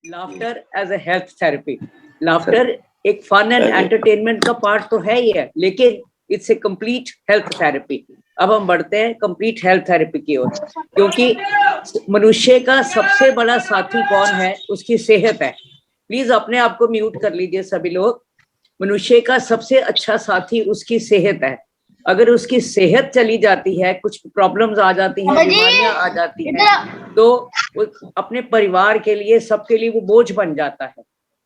Laughter as a health therapy. Laughter एक fun and entertainment का part तो है ही है, लेकिन it's a complete health therapy. अब हम बढ़ते हैं कंप्लीट हेल्थ थेरेपी की ओर, क्योंकि मनुष्य का सबसे बड़ा साथी कौन है? उसकी सेहत है। प्लीज अपने आप को म्यूट कर लीजिए सभी लोग। मनुष्य का सबसे अच्छा साथी उसकी सेहत है। अगर उसकी सेहत चली जाती है, कुछ प्रॉब्लम्स आ जाती हैं, बीमारियां आ जाती हैं, तो वो अपने परिवार के लिए, सबके लिए वो बोझ बन जाता है।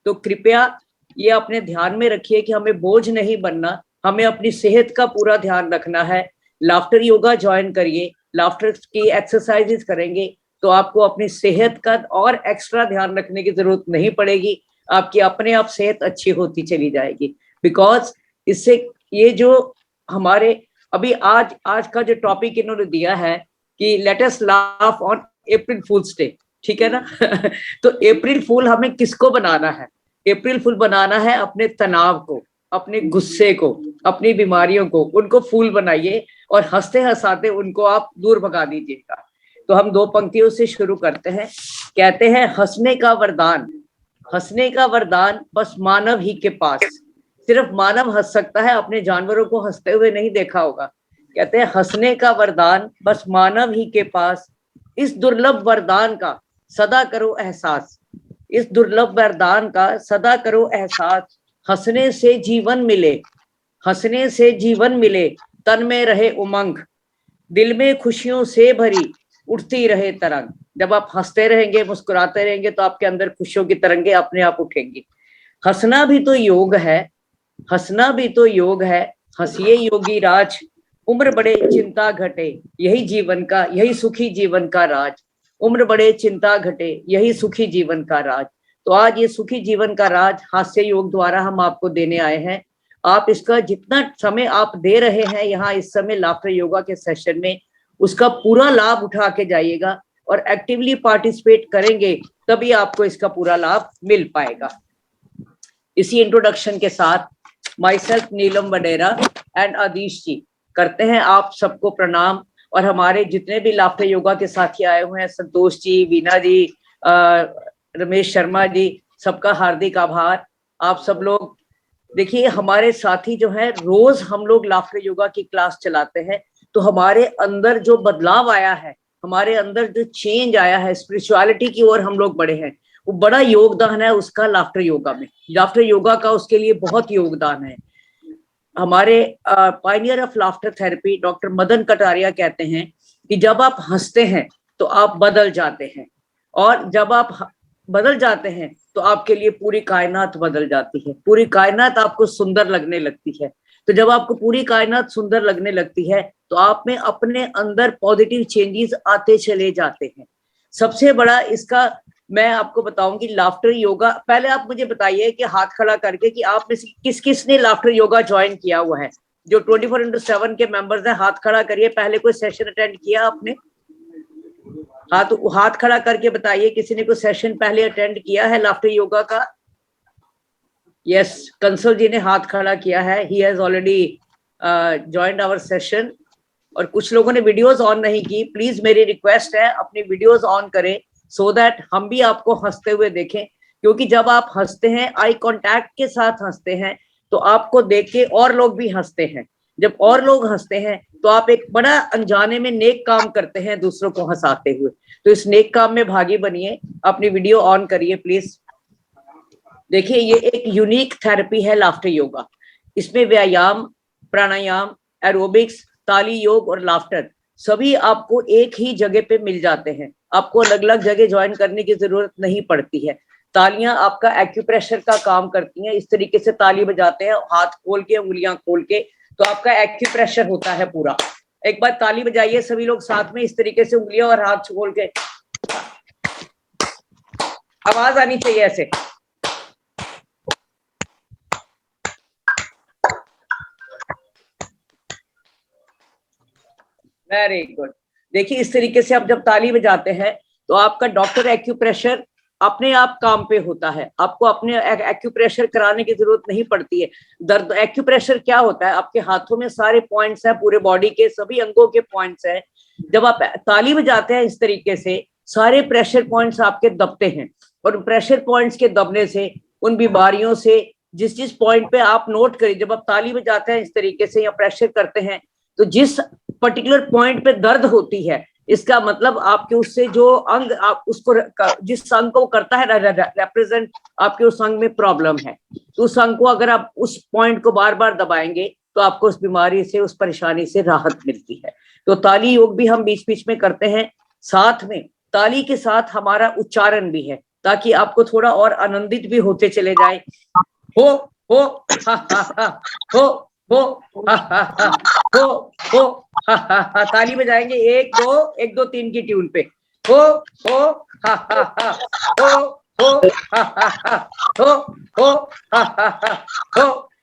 तो कृपया ये अपने ध्यान में रखिए कि हमें बोझ नहीं बनना, हमें अपनी सेहत का पूरा ध्यान रखना है। लाफ्टर योगा ज्वाइन करिए, लाफ्टर की एक्सरसाइजेस करेंगे तो आपको अपनी सेहत का और एक्स्ट्रा ध्यान रखने की जरूरत नहीं पड़ेगी। आपकी अपने आप सेहत अच्छी होती चली जाएगी। बिकॉज इससे ये जो हमारे अभी आज का जो टॉपिक इन्होंने दिया है कि let us laugh on April fools day, ठीक है ना? तो अप्रैल फूल हमें किसको बनाना है? अप्रैल फूल बनाना है अपने तनाव को, अपने गुस्से को, अपनी बीमारियों को, उनको फूल बनाइए और हंसते हंसाते उनको आप दूर भगा दीजिएगा। तो हम दो पंक्तियों से शुरू करते हैं। कहते हैं हंसने का वरदान, हंसने का वरदान बस मानव ही के पास। सिर्फ मानव हंस सकता है, अपने जानवरों को हंसते हुए नहीं देखा होगा। कहते हैं हंसने का वरदान बस मानव ही के पास, इस दुर्लभ वरदान का सदा करो एहसास, इस दुर्लभ वरदान का सदा करो एहसास। हंसने से जीवन मिले, हंसने से जीवन मिले, तन में रहे उमंग, दिल में खुशियों से भरी उठती रहे तरंग। जब आप हंसते रहेंगे, मुस्कुराते रहेंगे, तो आपके अंदर खुशियों की तरंगे अपने आप उठेंगी। हंसना भी तो योग है, हंसना भी तो योग है, हंसिए योगी राज, उम्र बड़े चिंता घटे, यही जीवन का, यही सुखी जीवन का राज। उम्र बड़े चिंता घटे, यही सुखी जीवन का राज। तो आज ये सुखी जीवन का राज हास्य योग द्वारा हम आपको देने आए हैं। आप इसका जितना समय आप दे रहे हैं यहाँ इस समय लाफ्टर योगा के सेशन में, उसका पूरा लाभ उठा के जाइएगा और एक्टिवली पार्टिसिपेट करेंगे, तभी आपको इसका पूरा लाभ मिल पाएगा। इसी इंट्रोडक्शन के साथ my self Neelam Vadera and आदिश जी करते हैं आप सबको प्रणाम। और हमारे जितने भी लाफ्टर योगा के साथी आए हुए हैं, संतोष जी, वीना जी, रमेश शर्मा जी, सबका हार्दिक आभार। आप सब लोग देखिए, हमारे साथी जो है, रोज हम लोग लाफ्टर योगा की क्लास चलाते हैं, तो हमारे अंदर जो बदलाव आया है, हमारे अंदर जो चेंज आया है, स्पिरिचुअलिटी की ओर हम लोग बढ़े हैं, वो बड़ा योगदान है उसका लाफ्टर योगा में। लाफ्टर योगा का उसके लिए बहुत योगदान है। हमारे Pioneer of laughter therapy doctor Madan Kataria कहते हैं कि जब आप हंसते हैं तो आप बदल जाते हैं, और जब आप बदल जाते हैं तो आपके लिए पूरी कायनात बदल जाती है, पूरी कायनात आपको सुंदर लगने लगती है। तो जब आपको पूरी कायनात सुंदर लगने लगती है तो आप में अपने अंदर पॉजिटिव चेंजेस आते चले जाते हैं। सबसे बड़ा इसका मैं आपको बताऊंगी लाफ्टर योगा। पहले आप मुझे बताइए कि हाथ खड़ा करके कि आप में से किस किस ने लाफ्टर योगा ज्वाइन किया हुआ है? जो 24/7 के मेंबर्स हैं, हाथ खड़ा करिए। पहले कोई सेशन अटेंड किया आपने? हाथ खड़ा करके बताइए, किसी ने कोई सेशन पहले अटेंड किया है लाफ्टर योगा का? यस, कंसल जी ने हाथ खड़ा किया है। He has already joined our session. और कुछ लोगों ने वीडियोस ऑन नहीं की। प्लीज मेरी रिक्वेस्ट है, अपनी वीडियोस ऑन करें सो दैट हम भी आपको हंसते हुए देखें। क्योंकि जब आप हंसते हैं, आई कांटेक्ट के साथ हंसते हैं, तो आपको देख के और लोग भी हंसते हैं। जब और लोग हंसते हैं तो आप एक बड़ा अनजाने में नेक काम करते हैं, दूसरों को हंसाते हुए। तो इस नेक काम में भागी बनिए। अपनी वीडियो ऑन करिए प्लीज। देखिए, ये एक यूनिक थेरेपी है लाफ्टर योगा। इसमें व्यायाम, प्राणायाम, एरोबिक्स, ताली योग और लाफ्टर सभी आपको एक ही जगह पे मिल जाते हैं। आपको अलग अलग जगह ज्वाइन करने की जरूरत नहीं पड़ती है। तालियां आपका एक्यूप्रेशर का काम करती हैं। इस तरीके से ताली बजाते हैं, हाथ खोल के, उंगलियां खोल के, तो आपका एक्यूप्रेशर होता है पूरा। एक बार ताली बजाइए सभी लोग साथ में, इस तरीके से उंगलियां और हाथ खोल के, आवाज आनी चाहिए ऐसे। Very good. देखिए, इस तरीके से आप जब ताली बजाते हैं तो आपका डॉक्टर एक्यूप्रेशर अपने आप काम पे होता है। आपको अपने एक्यूप्रेशर कराने की जरूरत नहीं पड़ती है। दर्द एक्यूप्रेशर क्या होता है? आपके हाथों में सारे पॉइंट्स हैं, पूरे बॉडी के सभी अंगों के पॉइंट्स हैं। जब आप ताली बजाते हैं इस तरीके से, सारे प्रेशर पॉइंट्स आपके दबते हैं। और प्रेशर पॉइंट्स के दबने से, उन बीमारियों से, जिस पॉइंट पे आप नोट करिए, जब आप ताली बजाते हैं इस तरीके से या प्रेशर करते हैं, तो जिस पर्टिकुलर पॉइंट पे दर्द होती है, इसका मतलब आपके उससे जो अंग आप उसको जिस अंग को करता है रिप्रेजेंट, आपके उस अंग में प्रॉब्लम है। तो उस अंग को अगर आप उस पॉइंट को बार बार दबाएंगे तो आपको उस बीमारी से, उस परेशानी से राहत मिलती है। तो ताली योग भी हम बीच बीच में करते हैं। साथ में ताली के साथ हमारा उच्चारण भी है, ताकि आपको थोड़ा और आनंदित भी होते चले जाए। हो हो हा हा हा, हो हा हा हा, हो हा हा हा। ताली बजाएंगे 1 2 3 की ट्यून पे। हो हा हा हा, हो हा हा हा, हो हा हा हा,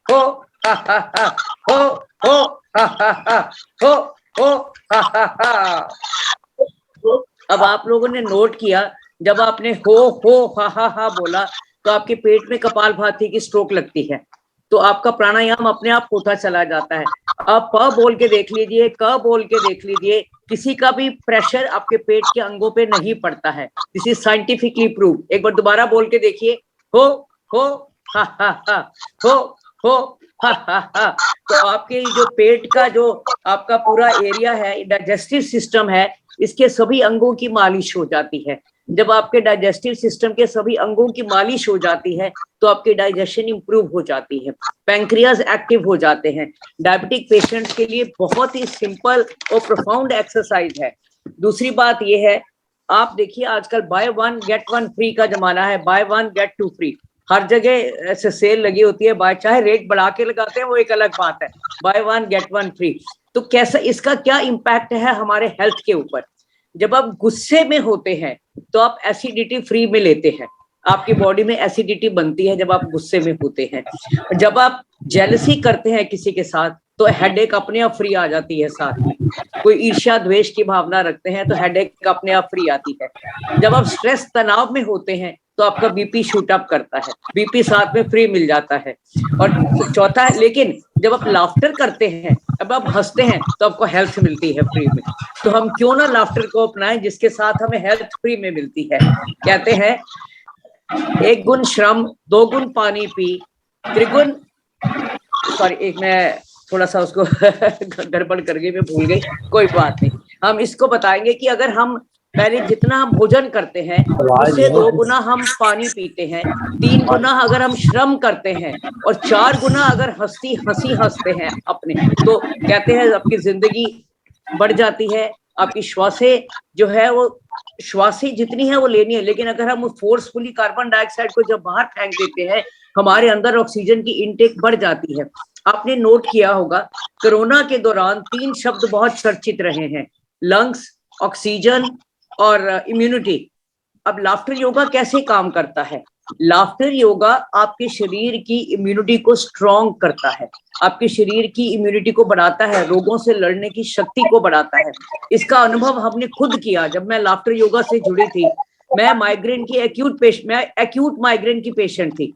हो हा हा हा, हो हा हा हा, हो हा हा हा। अब आप लोगों ने नोट किया, जब आपने हो हा बोला तो आपके पेट में कपालभाति की स्ट्रोक लगती है, तो आपका प्राणायाम अपने आप होता चला जाता है। आप प बोल के देख लीजिए, क बोल के देख लीजिए, किसी का भी प्रेशर आपके पेट के अंगों पे नहीं पड़ता है। This is scientifically prove. एक बार दोबारा बोल के देखिए, हो हा हो हा हा। तो आपके जो पेट का जो आपका पूरा एरिया है, डाइजेस्टिव सिस्टम है, इसके सभी अंगों की मालिश हो जाती है। जब आपके डाइजेस्टिव सिस्टम के सभी अंगों की मालिश हो जाती है तो आपकी डाइजेशन इंप्रूव हो जाती है, पैंक्रियाज एक्टिव हो जाते हैं। डायबिटिक पेशेंट्स के लिए बहुत ही सिंपल और प्रोफाउंड एक्सरसाइज है। दूसरी बात यह है, आप देखिए आजकल बाय 1 गेट 1 फ्री का जमाना है, बाय 1 गेट 2 फ्री। हर जगह ऐसे सेल लगी होती है, बाय चाहे रेट बढ़ा के लगाते हैं वो एक अलग बात है, बाय 1 गेट 1 फ्री। तो कैसा, इसका क्या इम्पैक्ट है हमारे हेल्थ के ऊपर? जब आप गुस्से में होते हैं तो आप एसिडिटी फ्री में लेते हैं, आपकी बॉडी में एसिडिटी बनती है जब आप गुस्से में होते हैं। जब आप जेलसी करते हैं किसी के साथ तो हेडेक अपने आप फ्री आ जाती है। साथ में कोई ईर्ष्या द्वेष की भावना रखते हैं तो हेडेक अपने आप फ्री आती है। जब आप स्ट्रेस तनाव में होते हैं तो आपका बीपी शूट अप करता है, बीपी साथ में फ्री मिल जाता है। और चौथा है, लेकिन जब आप लाफ्टर करते हैं, अब आप हंसते हैं तो आपको हेल्थ मिलती है फ्री में। तो हम क्यों ना लाफ्टर को अपनाएं जिसके साथ हमें हेल्थ फ्री में मिलती है। कहते हैं 1 गुण श्रम 2 गुण पानी पी, त्रिगुण, सॉरी एक मैं थोड़ा सा उसको गड़बड़ कर गई, मैं भूल गई, कोई बात नहीं। हम इसको बताएंगे कि अगर हम पहले जितना हम भोजन करते हैं उससे 2 गुना हम पानी पीते हैं, 3 गुना अगर हम श्रम करते हैं, और 4 गुना अगर हंसी हंसते हैं अपने, तो कहते हैं आपकी जिंदगी बढ़ जाती है। आपकी श्वासें जो है वो श्वासें जितनी है वो लेनी है, लेकिन अगर हम फोर्सफुली कार्बन डाइऑक्साइड को जब बाहर फेंक देते हैं, हमारे अंदर ऑक्सीजन की इनटेक बढ़ जाती है। आपने नोट किया होगा कोरोना के दौरान 3 शब्द बहुत चर्चित रहे हैं, लंग्स, ऑक्सीजन और इम्यूनिटी। अब लाफ्टर योगा कैसे काम करता है? लाफ्टर योगा आपके शरीर की इम्यूनिटी को स्ट्रॉन्ग करता है, आपके शरीर की इम्यूनिटी को बढ़ाता है, रोगों से लड़ने की शक्ति को बढ़ाता है। इसका अनुभव हमने खुद किया जब मैं लाफ्टर योगा से जुड़ी थी। मैं माइग्रेन की एक्यूट माइग्रेन की पेशेंट थी,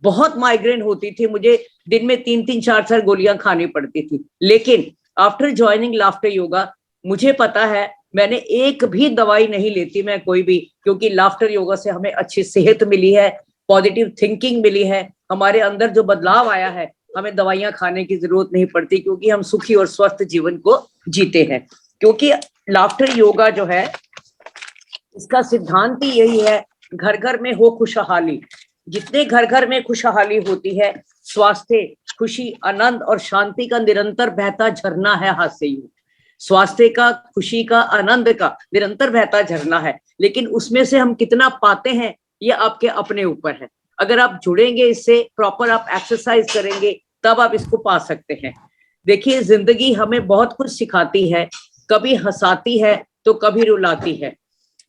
बहुत माइग्रेन होती थी मुझे, दिन में 3 4 गोलियां खानी पड़ती थी। लेकिन आफ्टर ज्वाइनिंग लाफ्टर योगा मुझे पता है मैंने एक भी दवाई नहीं लेती मैं कोई भी, क्योंकि लाफ्टर योगा से हमें अच्छी सेहत मिली है, पॉजिटिव थिंकिंग मिली है, हमारे अंदर जो बदलाव आया है, हमें दवाइयां खाने की जरूरत नहीं पड़ती, क्योंकि हम सुखी और स्वस्थ जीवन को जीते हैं। क्योंकि लाफ्टर योगा जो है इसका सिद्धांत ही यही है, घर घर में हो खुशहाली। जितने घर घर में खुशहाली होती है, स्वास्थ्य, खुशी, आनंद और शांति का निरंतर बहता झरना है हाथ से ही। स्वास्थ्य का, खुशी का, आनंद का निरंतर बहता झरना है, लेकिन उसमें से हम कितना पाते हैं ये आपके अपने ऊपर है। अगर आप जुड़ेंगे इससे, प्रॉपर आप एक्सरसाइज करेंगे, तब आप इसको पा सकते हैं। देखिए जिंदगी हमें बहुत कुछ सिखाती है, कभी हंसाती है तो कभी रुलाती है।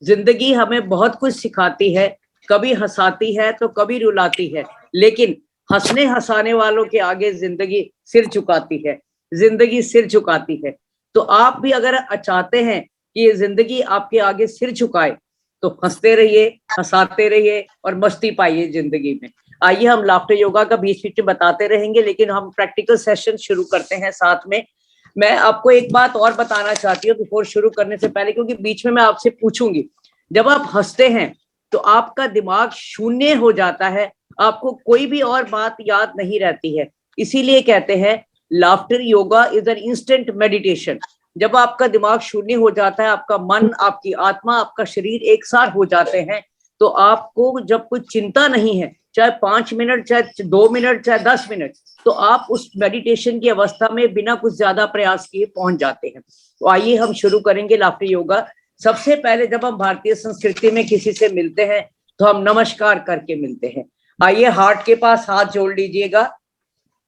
जिंदगी हमें बहुत कुछ सिखाती है, कभी हंसाती है तो कभी रुलाती है, लेकिन हंसने हंसाने वालों के आगे जिंदगी सिर झुकाती है, जिंदगी सिर झुकाती है। तो आप भी अगर चाहते हैं कि ये जिंदगी आपके आगे सिर झुकाए, तो हंसते रहिए, हंसाते रहिए और मस्ती पाइए जिंदगी में। आइए हम लाफ्टर योगा का बीच बीच में बताते रहेंगे, लेकिन हम प्रैक्टिकल सेशन शुरू करते हैं साथ में। मैं आपको एक बात और बताना चाहती हूँ बिफोर शुरू करने से पहले, क्योंकि बीच में मैं आपसे पूछूंगी, जब आप हंसते हैं तो आपका दिमाग शून्य हो जाता है, आपको कोई भी और बात याद नहीं रहती है। इसीलिए कहते हैं laughter yoga is an instant meditation. जब आपका दिमाग शून्य हो जाता है, आपका मन, आपकी आत्मा, आपका शरीर एक साथ हो जाते हैं, तो आपको जब कोई चिंता नहीं है, चाहे 5 मिनट, चाहे 2 मिनट, चाहे 10 मिनट, तो आप उस मेडिटेशन की अवस्था में बिना कुछ ज्यादा प्रयास किए पहुंच जाते हैं। तो आइए हम शुरू करेंगे लाफ्टर योगा। सबसे पहले जब हम भारतीय संस्कृति में किसी से मिलते हैं तो हम नमस्कार करके मिलते हैं। आइए हार्ट के पास हाथ जोड़ लीजिएगा,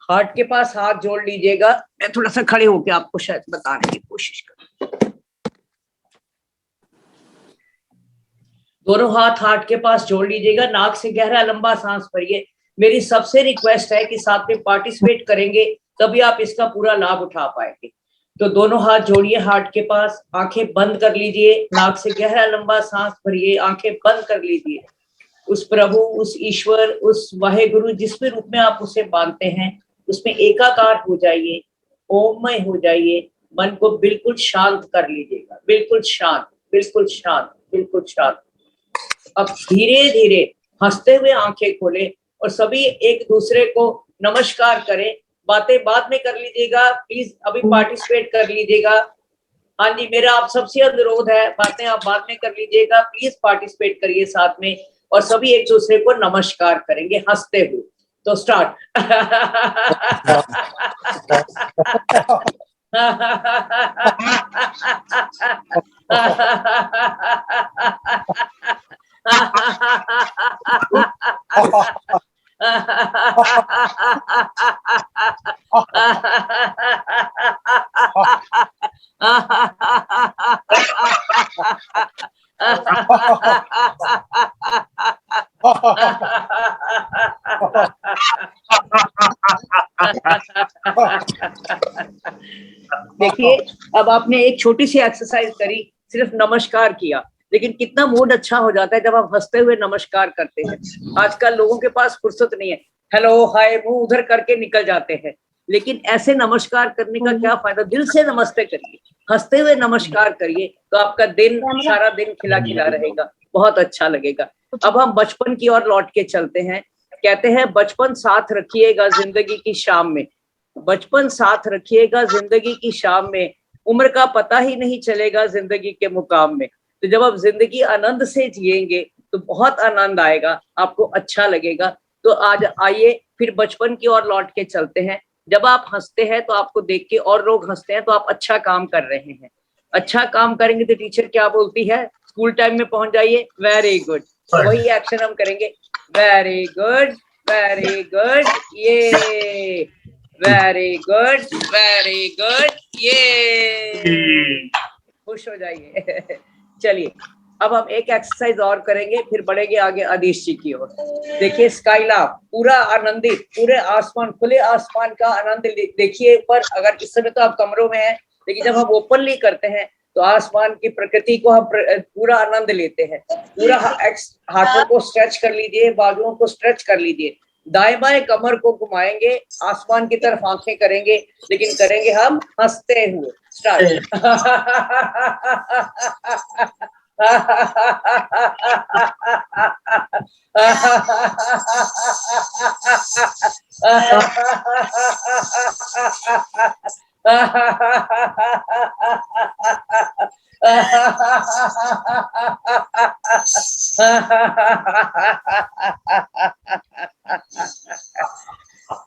हार्ट के पास हाथ जोड़ लीजिएगा। मैं थोड़ा सा खड़े होकर आपको शायद बताने की कोशिश करूं। दोनों हाथ हार्ट के पास जोड़ लीजिएगा, नाक से गहरा लंबा सांस भरिए। मेरी सबसे रिक्वेस्ट है कि साथ में पार्टिसिपेट करेंगे तभी आप इसका पूरा लाभ उठा पाएंगे। तो दोनों हाथ जोड़िए हार्ट के पास, आंखें बंद कर लीजिए, नाक से गहरा लंबा सांस भरिए, आंखें बंद कर लीजिए। उस प्रभु, उस ईश्वर, उस वाहे गुरु जिस भी रूप में आप उसे मानते हैं, उसमें एकाकार हो जाइए, ओममय हो जाइए। मन को बिल्कुल शांत कर लीजिएगा, बिल्कुल शांत, बिल्कुल शांत, बिल्कुल शांत। अब धीरे धीरे हंसते हुए आंखें खोलें और सभी एक दूसरे को नमस्कार करें। बातें बाद में कर लीजिएगा, प्लीज अभी पार्टिसिपेट कर लीजिएगा। हाँ जी, मेरा आप सबसे अनुरोध है, बातें आप बाद में कर लीजिएगा, प्लीज पार्टिसिपेट करिए साथ में और सभी एक दूसरे को नमस्कार करेंगे हंसते हुए। तो स्टार्ट। देखिए, अब आपने एक छोटी सी एक्सरसाइज करी, सिर्फ नमस्कार किया, लेकिन कितना मूड अच्छा हो जाता है जब आप हंसते हुए नमस्कार करते हैं। आजकल लोगों के पास फुर्सत नहीं है, हेलो हाय मुंह उधर करके निकल जाते हैं, लेकिन ऐसे नमस्कार करने का क्या फायदा। दिल से नमस्ते करिए, हंसते हुए नमस्कार करिए, तो आपका दिन, सारा दिन खिला खिला रहेगा, बहुत अच्छा लगेगा। अब हम बचपन की ओर लौट के चलते हैं। कहते हैं बचपन साथ रखिएगा जिंदगी की शाम में, बचपन साथ रखिएगा जिंदगी की शाम में, उम्र का पता ही नहीं चलेगा जिंदगी के मुकाम में। तो जब आप जिंदगी आनंद से जिएंगे तो बहुत आनंद आएगा, आपको अच्छा लगेगा। तो आज आइए फिर बचपन की ओर लौट के चलते हैं। जब आप हंसते हैं तो आपको देख के और लोग हंसते हैं, तो आप अच्छा काम कर रहे हैं। अच्छा काम करेंगे तो टीचर क्या बोलती है, स्कूल टाइम में पहुंच जाइए, वेरी गुड। वही एक्शन हम करेंगे, वेरी गुड, वेरी गुड, ये वेरी गुड, वेरी गुड, ये खुश हो जाइए। चलिए अब हम एक एक्सरसाइज और करेंगे, फिर बढ़ेंगे आगे आदेश जी की ओर। देखिए स्काईला पूरा आनंदित, पूरे आसमान, खुले आसमान का आनंद देखिए ऊपर। अगर इस समय तो आप कमरों में हैं, लेकिन जब हम ओपनली करते हैं तो आसमान की प्रकृति को हम पूरा आनंद लेते हैं। पूरा हाथों को स्ट्रेच कर लीजिए, बाजुओं को स्ट्रेच कर लीजिए, दाएं बाएं कमर को घुमाएंगे, आसमान की तरफ आंखें करेंगे, लेकिन करेंगे हम हंसते हुए। Start.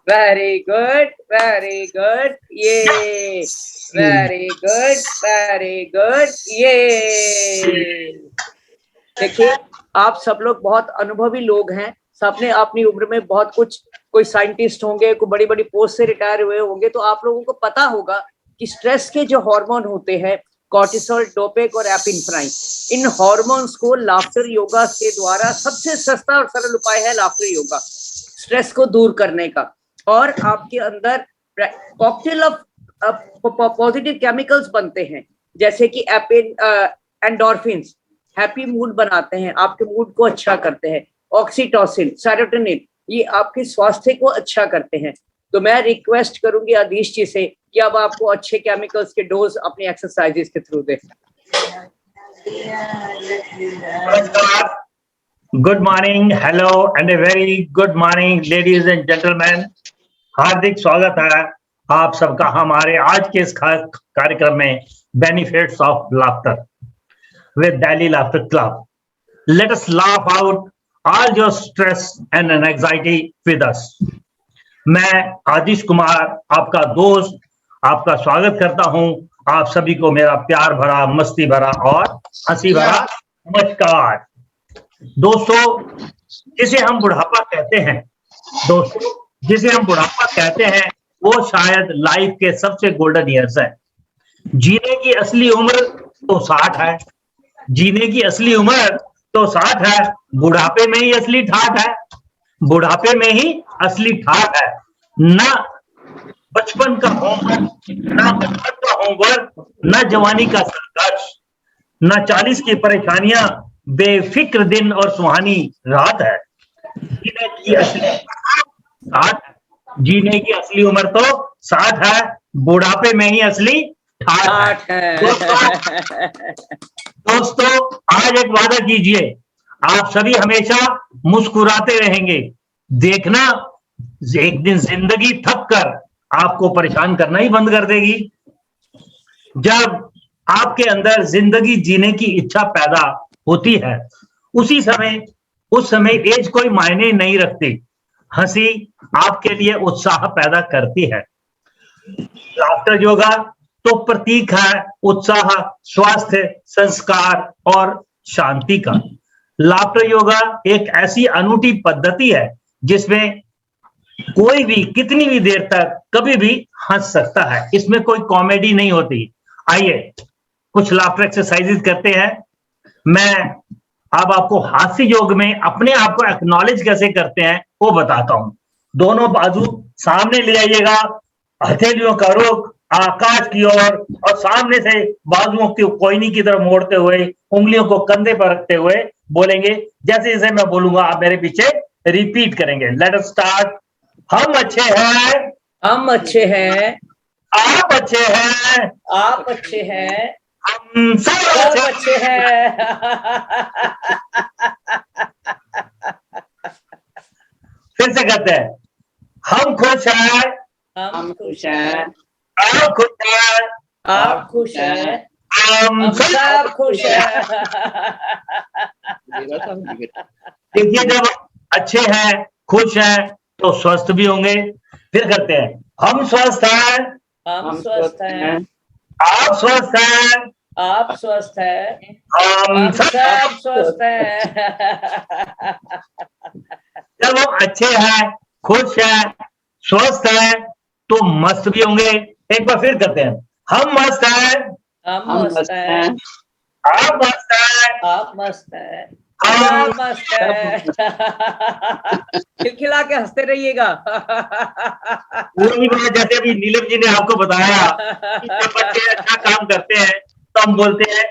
Very good, very good, ये वेरी गुड, वेरी गुड, ये। देखिए आप सब लोग बहुत अनुभवी लोग हैं, सबने अपनी उम्र में बहुत कुछ, कोई साइंटिस्ट होंगे, कोई बड़ी बड़ी पोस्ट से रिटायर हुए होंगे, तो आप लोगों को पता होगा कि स्ट्रेस के जो हार्मोन होते हैं, कॉर्टिसोल, डोपेक और एपिनेफ्राइन, इन हार्मोन्स को लाफ्टर योगा के द्वारा, सबसे सस्ता और सरल उपाय है लाफ्टर योगा, स्ट्रेस को दूर करने का। और आपके अंदर कॉकटेल ऑफ पॉजिटिव केमिकल्स बनते हैं, जैसे कि एंडोर्फिन्स, हैप्पी मूड बनाते हैं, आपके मूड को अच्छा करते हैं। ऑक्सीटोसिन, सेरोटोनिन, ये आपके स्वास्थ्य को अच्छा करते हैं। तो मैं रिक्वेस्ट करूंगी आदिश जी से कि अब आपको अच्छे केमिकल्स के डोज अपनी एक्सरसाइजेस के थ्रू दें। Good morning, hello and a very good morning ladies and gentleman. हार्दिक स्वागत है आप सबका हमारे आज के इस कार्यक्रम में benefits of laughter with Delhi laughter club. Let us laugh out all your stress and anxiety with us. मैं आदिश कुमार आपका दोस्त आपका स्वागत करता हूं। आप सभी को मेरा प्यार भरा, मस्ती भरा और हंसी भरा नमस्कार। दोस्तों, जिसे हम बुढ़ापा कहते हैं वो शायद लाइफ के सबसे गोल्डन ईयर्स है। जीने की असली उम्र तो 60 है। जीने की असली उम्र तो 60 है। बुढ़ापे में ही असली ठाठ है। बुढ़ापे में ही असली ठाठ है। ना बचपन का होमवर्क, ना बचपन का होमवर्क, ना जवानी का संघर्ष, ना 40 की परेशानियां, बेफिक्र दिन और सुहानी रात है। जीने की असली 60 है। जीने की असली उम्र तो 60 है। बुढ़ापे में ही असली ठाठ है। दोस्तों, आज एक वादा कीजिए, आप सभी हमेशा मुस्कुराते रहेंगे। देखना, एक दिन जिंदगी थक कर आपको परेशान करना ही बंद कर देगी। जब आपके अंदर जिंदगी जीने की इच्छा पैदा होती है, उस समय एज कोई मायने नहीं रखती। हंसी आपके लिए उत्साह पैदा करती है। लाफ्टर योगा तो प्रतीक है उत्साह, स्वास्थ्य, संस्कार और शांति का। लाफ्टर योगा एक ऐसी अनूठी पद्धति है जिसमें कोई भी कितनी भी देर तक कभी भी हंस सकता है। इसमें कोई कॉमेडी नहीं होती। आइए कुछ लाफ्टर एक्सरसाइजेस करते हैं। मैं अब आपको हास्य योग में अपने आप को एक्नॉलेज कैसे करते हैं वो बताता हूं। दोनों बाजू सामने ले आइएगा, हथेलियों का रुख आकाश की ओर और सामने से बाजुओं की कोयनी की तरफ मोड़ते हुए उंगलियों को कंधे पर रखते हुए बोलेंगे। जैसे जैसे मैं बोलूंगा आप मेरे पीछे रिपीट करेंगे। Late us start. हम अच्छे हैं, हम अच्छे हैं, आप अच्छे हैं, आप अच्छे हैं, हम सब अच्छे हैं। फिर से कहते हैं, हम खुश हैं, हम खुश हैं, आप खुश हैं, आप खुश हैं, हम सब खुश हैं। देखिए, जब अच्छे हैं, खुश हैं तो स्वस्थ भी होंगे। फिर करते हैं, हम स्वस्थ हैं, हम स्वस्थ हैं, आप स्वस्थ हैं, आप स्वस्थ हैं, हम सब स्वस्थ हैं। जब हम अच्छे हैं, खुश हैं, स्वस्थ हैं तो मस्त भी होंगे। एक बार फिर करते हैं, हम मस्त हैं, हम मस्त हैं, आप मस्त हैं, आप मस्त हैं, हम सब मस्त है। खिलखिला के हंसते रहिएगा। वही बात जैसे अभी नीलम जी ने आपको बताया कि जब बच्चे अच्छा काम करते हैं तो हम बोलते हैं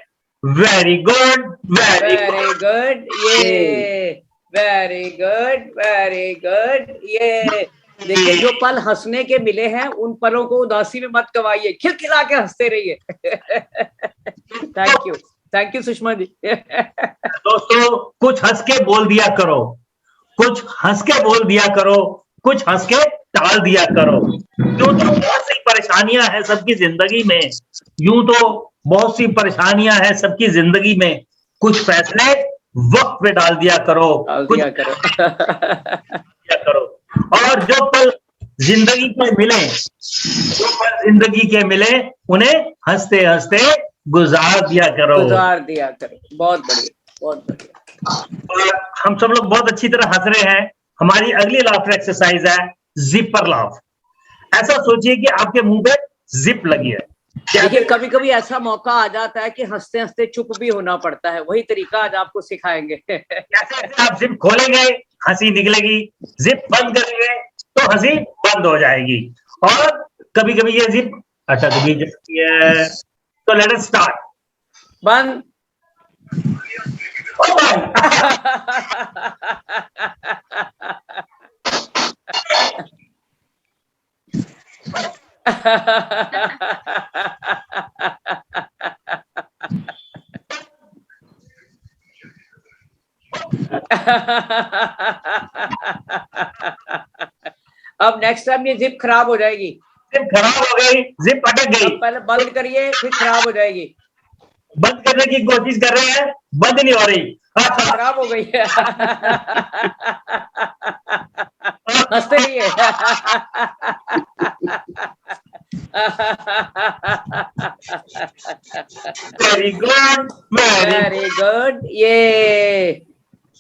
वेरी गुड, वेरी गुड, ये वेरी गुड, वेरी गुड। ये देखिए, जो पल हंसने के मिले हैं उन पलों को उदासी में मत गवाइए, खिलखिला के हंसते रहिए। Thank you Sushma ji. दोस्तों, कुछ हंस के बोल दिया करो, कुछ हंस के बोल दिया करो, कुछ हंस के टाल दिया करो। यूं तो बहुत सी परेशानियां हैं सबकी जिंदगी में, कुछ फैसले वक्त पे डाल दिया करो, कुछ दिया करो। और जो पल जिंदगी के मिले उन्हें हंसते हंसते गुजार दिया करो। बहुत बढ़िया, बहुत बढ़िया। और हम सब लोग बहुत अच्छी तरह हंस रहे हैं। हमारी अगली लाफ्टर एक्सरसाइज है जिपर लाफ। ऐसा सोचिए कि आपके मुंह पे जिप लगी है। देखिए, कभी कभी ऐसा मौका आ जाता है कि हंसते हंसते चुप भी होना पड़ता है। वही तरीका आज आपको सिखाएंगे। जैसे आप जिप खोलेंगे हंसी निकलेगी, जिप बंद करेंगे तो हंसी बंद हो जाएगी। और कभी कभी ये जिप अच्छा कभी जाती है। तो लेट अस स्टार्ट। बंद। अब नेक्स्ट टाइम ये जिप खराब हो जाएगी, जिप खराब हो गई, जिप अटक गई। अब पहले बंद करिए फिर खराब हो जाएगी। बंद करने की कोशिश कर रहे हैं, बंद नहीं हो रही, खराब हो गई है। हंसते रहिए। वेरी गुड, वेरी गुड, ये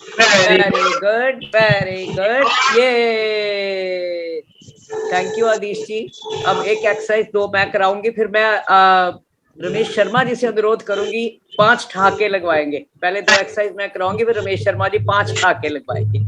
वेरी गुड, वेरी गुड, ये थैंक यू आदिश जी। अब एक एक्सरसाइज 2 मैं कराऊंगी, फिर मैं रमेश शर्मा जी से अनुरोध करूंगी 5 ठहाके लगवाएंगे। पहले 2 एक्सरसाइज मैं कराऊंगी, फिर रमेश शर्मा जी 5 ठहाके लगवाएंगे।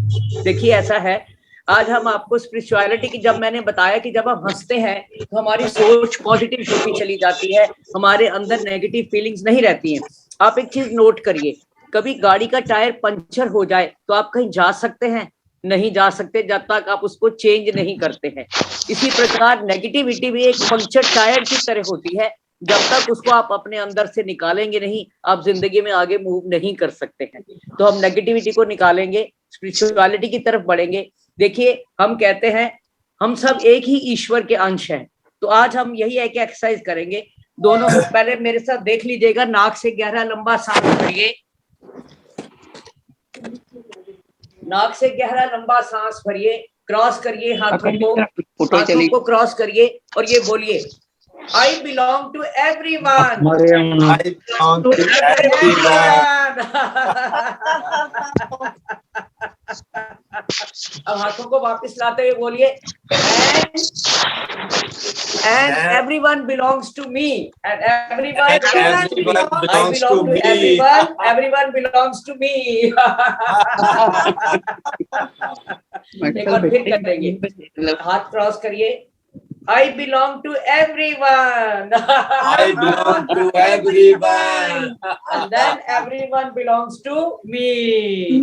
देखिए ऐसा है, आज हम आपको स्पिरिचुअलिटी की, जब मैंने बताया कि जब हम हंसते हैं तो हमारी सोच पॉजिटिव होती चली जाती है, हमारे अंदर नेगेटिव फीलिंग्स नहीं रहती हैं। आप एक चीज नोट करिए, कभी गाड़ी का टायर पंचर हो जाए तो आप कहीं जा सकते हैं? नहीं जा सकते जब तक आप उसको चेंज नहीं करते हैं। इसी प्रकार नेगेटिविटी भी एक पंक्चर टायर की तरह होती है, जब तक उसको आप अपने अंदर से निकालेंगे नहीं, आप जिंदगी में आगे मूव नहीं कर सकते हैं। तो हम नेगेटिविटी को निकालेंगे, स्पिरिचुअलिटी की तरफ बढ़ेंगे। देखिए हम कहते हैं हम सब एक ही ईश्वर के अंश हैं, तो आज हम यही एक एक्सरसाइज करेंगे। दोनों को पहले मेरे साथ देख लीजिएगा, नाक से गहरा लंबा सांस भरिए, नाक से गहरा लंबा सांस भरिए, क्रॉस करिए हाथों को क्रॉस करिए और ये बोलिए, I belong to everyone. I belong to everyone. अब हाथों को वापस लाते हुए बोलिए, and everyone belongs to me, and everyone belongs to me. Everyone belongs to me. एक बार फिर करेंगे, हाथ क्रॉस करिए, I belong to everyone. I belong to everyone. And then everyone belongs to me.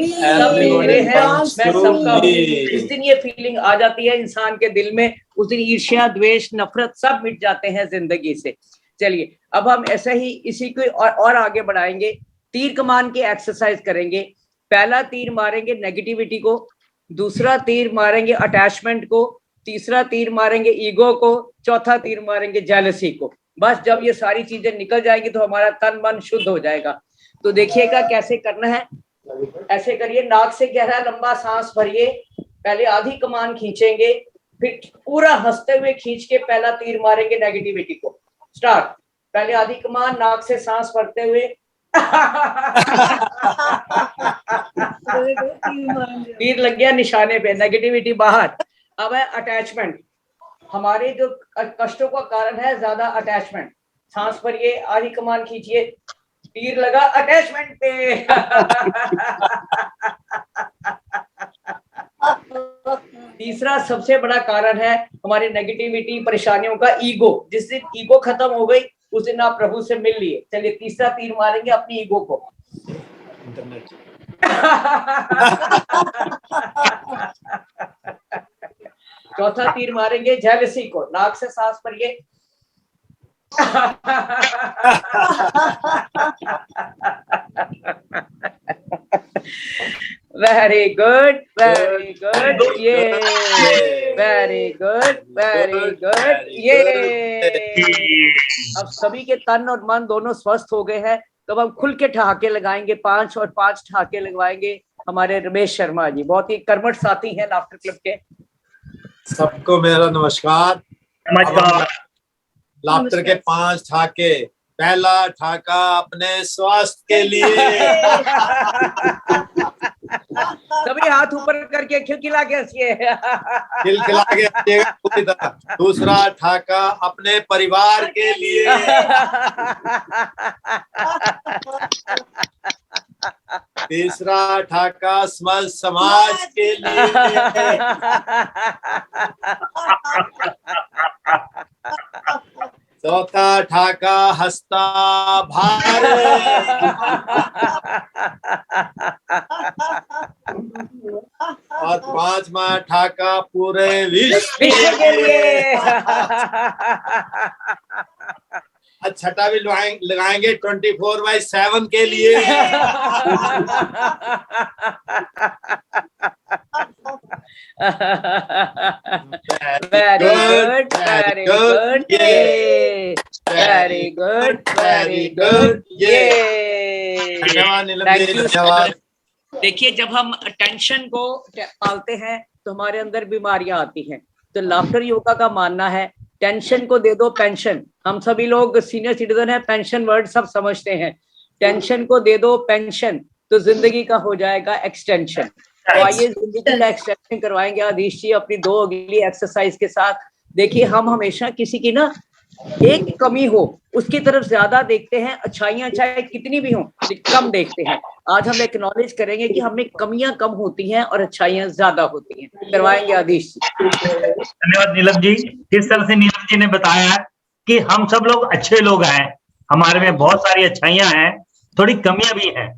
सब Everyone मेरे हैं, belongs मैं to सबका हूँ। me. जिस दिन ये फीलिंग आ जाती है इंसान के दिल में, उस दिन ईर्ष्या, द्वेष, नफरत सब मिट जाते हैं जिंदगी से। चलिए अब हम ऐसे ही इसी को और आगे बढ़ाएंगे। तीर कमान के एक्सरसाइज करेंगे। पहला तीर मारेंगे नेगेटिविटी को, दूसरा तीर मारेंगे अटैचमेंट को, तीसरा तीर मारेंगे ईगो को, चौथा तीर मारेंगे जेलसी को। बस जब ये सारी चीजें निकल जाएगी तो हमारा तन मन शुद्ध हो जाएगा। तो देखिएगा कैसे करना है। ऐसे करिए, नाक से गहरा लंबा सांस भरिए, पहले आधी कमान खींचेंगे, फिर पूरा हंसते हुए खींच के पहला तीर मारेंगे नेगेटिविटी को। स्टार्ट। पहले आधी कमान, नाक से सांस भरते हुए तीर लग गया निशाने पे, नेगेटिविटी बाहर। अब है अटैचमेंट। हमारे जो कष्टों का कारण है ज्यादा अटैचमेंट। सांस भरिए, आधी कमान खींचिए, तीर लगा अटैचमेंट पे। तीसरा सबसे बड़ा कारण है हमारी नेगेटिविटी, परेशानियों का ईगो। जिस दिन ईगो खत्म हो गई उस दिन आप प्रभु से मिल लिए। चलिए तीसरा तीर मारेंगे अपनी ईगो को। चौथा तीर मारेंगे जेलसी को। नाक से सांस भरिए, वेरी गुड, वेरी गुड, ये वेरी गुड, वेरी गुड, ये। अब सभी के तन और मन दोनों स्वस्थ हो गए हैं, तो हम खुल के ठहाके लगाएंगे 5 और 5 ठहाके लगवाएंगे हमारे रमेश शर्मा जी, बहुत ही कर्मठ साथी हैं लाफ्टर क्लब के। सबको मेरा नमस्कार। नमस्कार। लाफ्टर के 5 ठाके। पहला ठाका अपने स्वास्थ्य के लिए। सभी हाथ ऊपर करके खिलखिला के हंसिए। खिलखिला के हंसिएगा पूरी तरह। दूसरा ठाका अपने परिवार के लिए। तीसरा ठाका समाज के लिए। चौथा ठाका हंसता भारत। और 5वां ठाका पूरे विश्व के लिए। छठा भी लगाएंगे 24/7 के लिए। वेरी गुड, वेरी गुड, ये वेरी गुड, वेरी गुड, ये धन्यवाद नीलम थैंक जी, यू। धन्यवाद। देखिए, जब हम टेंशन को पालते हैं तो हमारे अंदर बीमारियां आती हैं। तो लाफ्टर योगा का मानना है टेंशन को दे दो पेंशन। हम सभी लोग सीनियर सिटीजन हैं, पेंशन वर्ड सब समझते हैं। टेंशन को दे दो पेंशन, तो जिंदगी का हो जाएगा एक्सटेंशन। तो आइए जिंदगी का एक्सटेंशन करवाएंगे आदिश जी अपनी 2 अगली एक्सरसाइज के साथ। देखिए, हम हमेशा किसी की ना एक कमी हो उसकी तरफ ज्यादा देखते हैं, अच्छाइयां चाहे कितनी भी हो कम देखते हैं। आज हम एक्नॉलेज करेंगे कि हमें कमियां कम होती हैं और अच्छाइयां ज्यादा होती हैं। करवाएंगे आदिश जी। धन्यवाद नीलम जी। जिस तरह से नीलम जी ने बताया कि हम सब लोग अच्छे लोग हैं, हमारे में बहुत सारी अच्छाइयां हैं, थोड़ी कमियां भी हैं,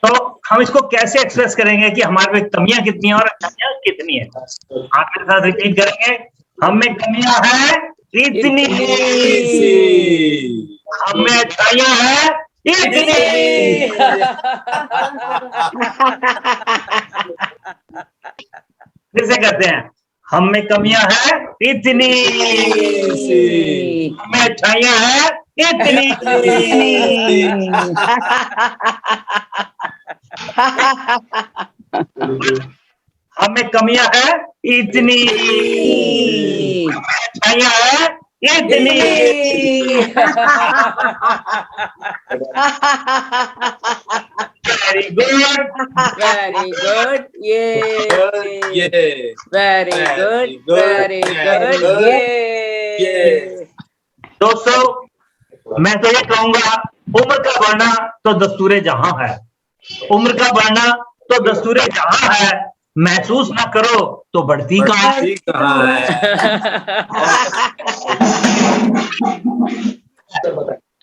तो हम इसको कैसे एक्सप्रेस करेंगे कि हमारे में कमियां कितनी हैं और अच्छाइयां कितनी हैं। आप मेरे साथ रिपीट करेंगे, हम में कमियां हैं इतनी, हम में अच्छाइयां हैं इतनी। फिर से करते हैं, हम में कमियां हैं इतनी, हम में अच्छाइयां हैं इतनी। हम में कमियां हैं इतनी, अच्छाइयां हैं इतनी। वेरी गुड, वेरी गुड, ये वेरी गुड, वेरी गुड, ये। दोस्तों, मैं तो ये कहूंगा, उम्र का बढ़ना तो दस्तूरे जहां है, उम्र का बढ़ना तो दस्तूरे जहां है, महसूस ना करो तो बढ़ती कहां है।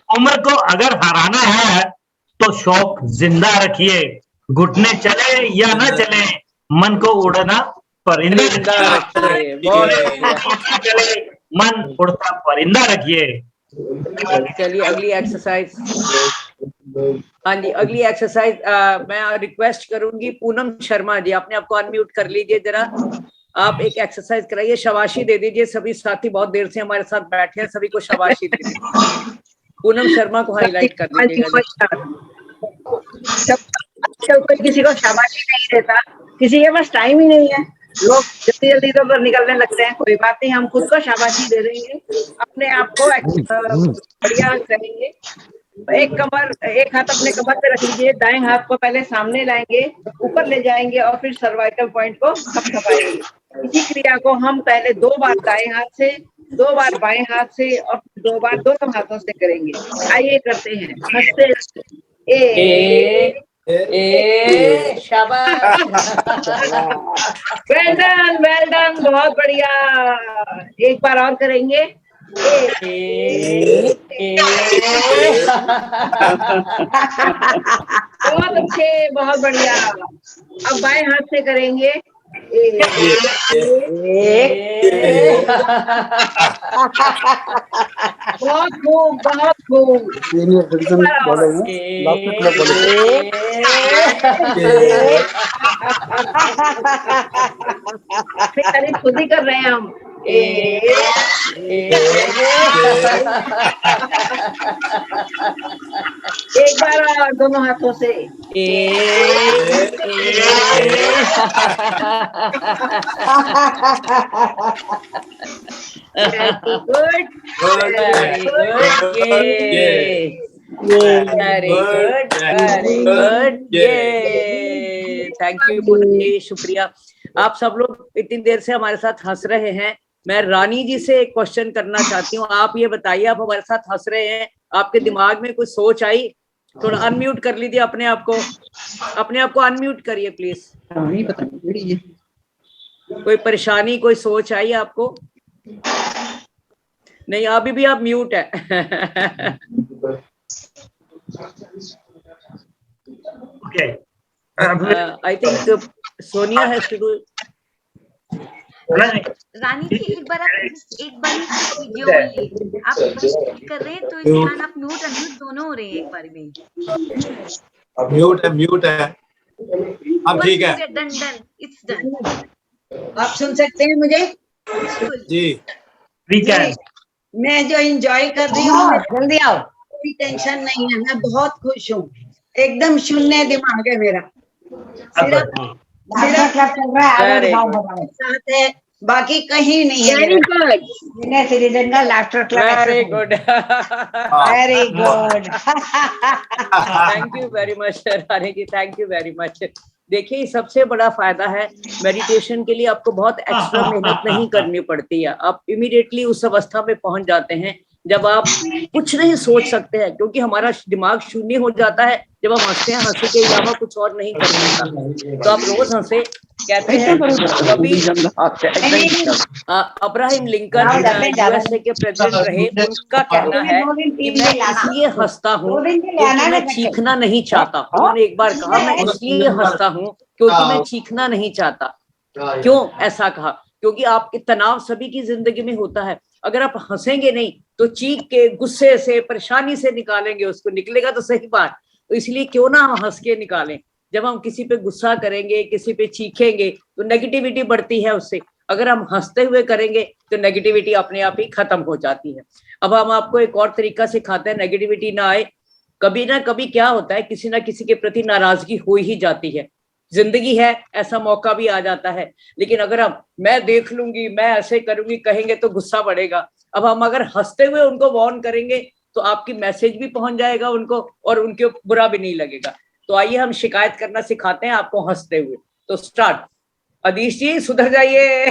उम्र को अगर हराना है तो शौक जिंदा रखिए, घुटने चले या ना चले, मन को उड़ना परिंदा रखिए, चले मन उड़ता परिंदा रखिए। चलिए अगली एक्सरसाइज। हाँ जी, अगली एक्सरसाइज मैं रिक्वेस्ट करूंगी पूनम शर्मा जी, आपने आपको अनम्यूट कर लीजिए जरा। आप एक एक्सरसाइज कराइए, शाबाशी दे दीजिए। सभी साथी बहुत देर से हमारे साथ बैठे हैं, सभी को शाबाशी दे दीजिए। पूनम शर्मा को हाईलाइट कर दीजिएगा। कोई किसी को शाबाशी नहीं देता, किसी के पास टाइम ही नहीं है, लोग जल्दी जल्दी इधर उधर निकलने लगते हैं। कोई बात नहीं, हम खुद को शाबाशी दे देंगे, अपने आप को बढ़िया करेंगे। एक हाथ अपने कमर पे रख लीजिए, दाएं हाथ को पहले सामने लाएंगे, ऊपर ले जाएंगे और फिर सर्वाइकल पॉइंट को थपथपाएंगे। इसी क्रिया को हम पहले 2 बार दाएं हाथ से, 2 बार बाएं हाथ से और 2 बार दोनों हाथों से करेंगे। आइए करते हैं, हंसते शाबाश। वेल डन, बहुत बढ़िया। एक बार और करेंगे। बहुत अच्छे, बहुत बढ़िया। अब बाएं हाथ से करेंगे। बहुत खूब, बहुत खूब। फिर खुद ही कर रहे हैं हम। एक बार और दोनों हाथों से। Good, very good, very good, very good, ये। थैंक यू पूनम जी, शुक्रिया। आप सब लोग इतनी देर से हमारे साथ हंस रहे हैं। मैं रानी जी से एक क्वेश्चन करना चाहती हूँ। आप ये बताइए, आप हमारे साथ हंस रहे हैं, आपके दिमाग में कुछ सोच आई? थोड़ा अनम्यूट कर लीजिए अपने आप को, अपने आप को अनम्यूट करिए प्लीज। कोई परेशानी, कोई सोच आई आपको? नहीं, अभी भी आप म्यूट है। Okay. I think Sonia has to do. रानी जी एक बार ही वीडियो ओनली आप क्लिक कर रहे हैं तो इस दौरान आप म्यूट अनम्यूट दोनों हो रहे हैं एक बार में। म्यूट है अब ठीक है। Done it's done. आप सुन सकते हैं मुझे? जी जी, मैं जो एंजॉय कर रही हूँ, जल्दी आओ, कोई टेंशन नहीं है, मैं बहुत खुश हूँ, एकदम शून्य दिमाग है मेरा, सिर्फ चल रहा है साथ है, बाकी कहीं नहीं है। वेरी गुड, सीनियर सिटीजन का laughter club. Very good, very good. Thank you very much Rani ji, thank you very much. देखिए सबसे बड़ा फायदा है मेडिटेशन के लिए, आपको बहुत एक्स्ट्रा मेहनत नहीं करनी पड़ती है, आप इमीडिएटली उस अवस्था में पहुंच जाते हैं जब आप कुछ नहीं सोच सकते हैं, क्योंकि हमारा दिमाग शून्य हो जाता है जब हम हंसते हैं, हंसी के अलावा कुछ और नहीं कर सकता। तो आप रोज हंसे, कहते हैं कभी अब्राहम लिंकन यूएसए के प्रेसिडेंट रहे, उनका कहना है कि मैं इसलिए हंसता हूँ क्योंकि मैं चीखना नहीं चाहता। उन्होंने एक बार कहा मैं इसलिए हंसता हूँ क्योंकि मैं चीखना नहीं चाहता। क्यों ऐसा कहा? क्योंकि आपके तनाव सभी की जिंदगी में होता है, अगर आप हंसेंगे नहीं तो चीख के, गुस्से से, परेशानी से निकालेंगे उसको, निकलेगा तो सही बात। तो इसलिए क्यों ना हम हंस के निकालें। जब हम किसी पे गुस्सा करेंगे, किसी पे चीखेंगे तो नेगेटिविटी बढ़ती है उससे, अगर हम हंसते हुए करेंगे तो नेगेटिविटी अपने आप ही खत्म हो जाती है। अब हम आपको एक और तरीका सिखाते हैं नेगेटिविटी ना आए। कभी ना कभी क्या होता है, किसी ना किसी के प्रति नाराजगी हो ही जाती है, जिंदगी है, ऐसा मौका भी आ जाता है। लेकिन अगर हम मैं देख लूंगी, मैं ऐसे करूंगी कहेंगे तो गुस्सा बढ़ेगा। अब हम अगर हंसते हुए उनको वार्न करेंगे तो आपकी मैसेज भी पहुंच जाएगा उनको और उनके बुरा भी नहीं लगेगा। तो आइए हम शिकायत करना सिखाते हैं आपको हंसते हुए। तो स्टार्ट। अदीश जी सुधर जाइए।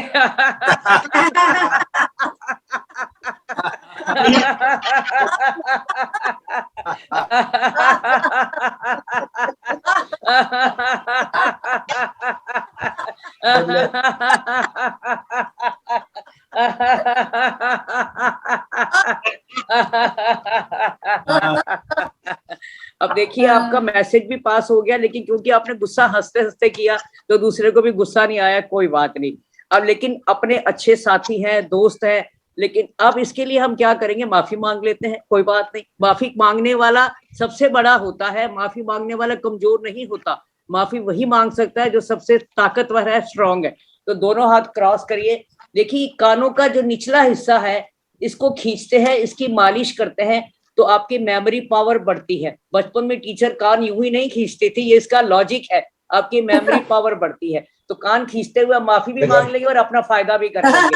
अब देखिए आपका मैसेज भी पास हो गया, लेकिन क्योंकि आपने गुस्सा हंसते हंसते किया तो दूसरे को भी गुस्सा नहीं आया, कोई बात नहीं। अब लेकिन अपने अच्छे साथी हैं, दोस्त हैं, लेकिन अब इसके लिए हम क्या करेंगे, माफी मांग लेते हैं, कोई बात नहीं। माफी मांगने वाला सबसे बड़ा होता है, माफी मांगने वाला कमजोर नहीं होता। माफी वही मांग सकता है जो सबसे ताकतवर है, स्ट्रांग है। तो दोनों हाथ क्रॉस करिए। देखिए कानों का जो निचला हिस्सा है इसको खींचते हैं, इसकी मालिश करते हैं तो आपकी मेमोरी पावर बढ़ती है। बचपन में टीचर कान यूं ही नहीं खींचती थी, ये इसका लॉजिक है, आपकी मेमोरी पावर बढ़ती है। तो कान खींचते हुए माफी भी मांग लेंगे और अपना फायदा भी कर लेंगे।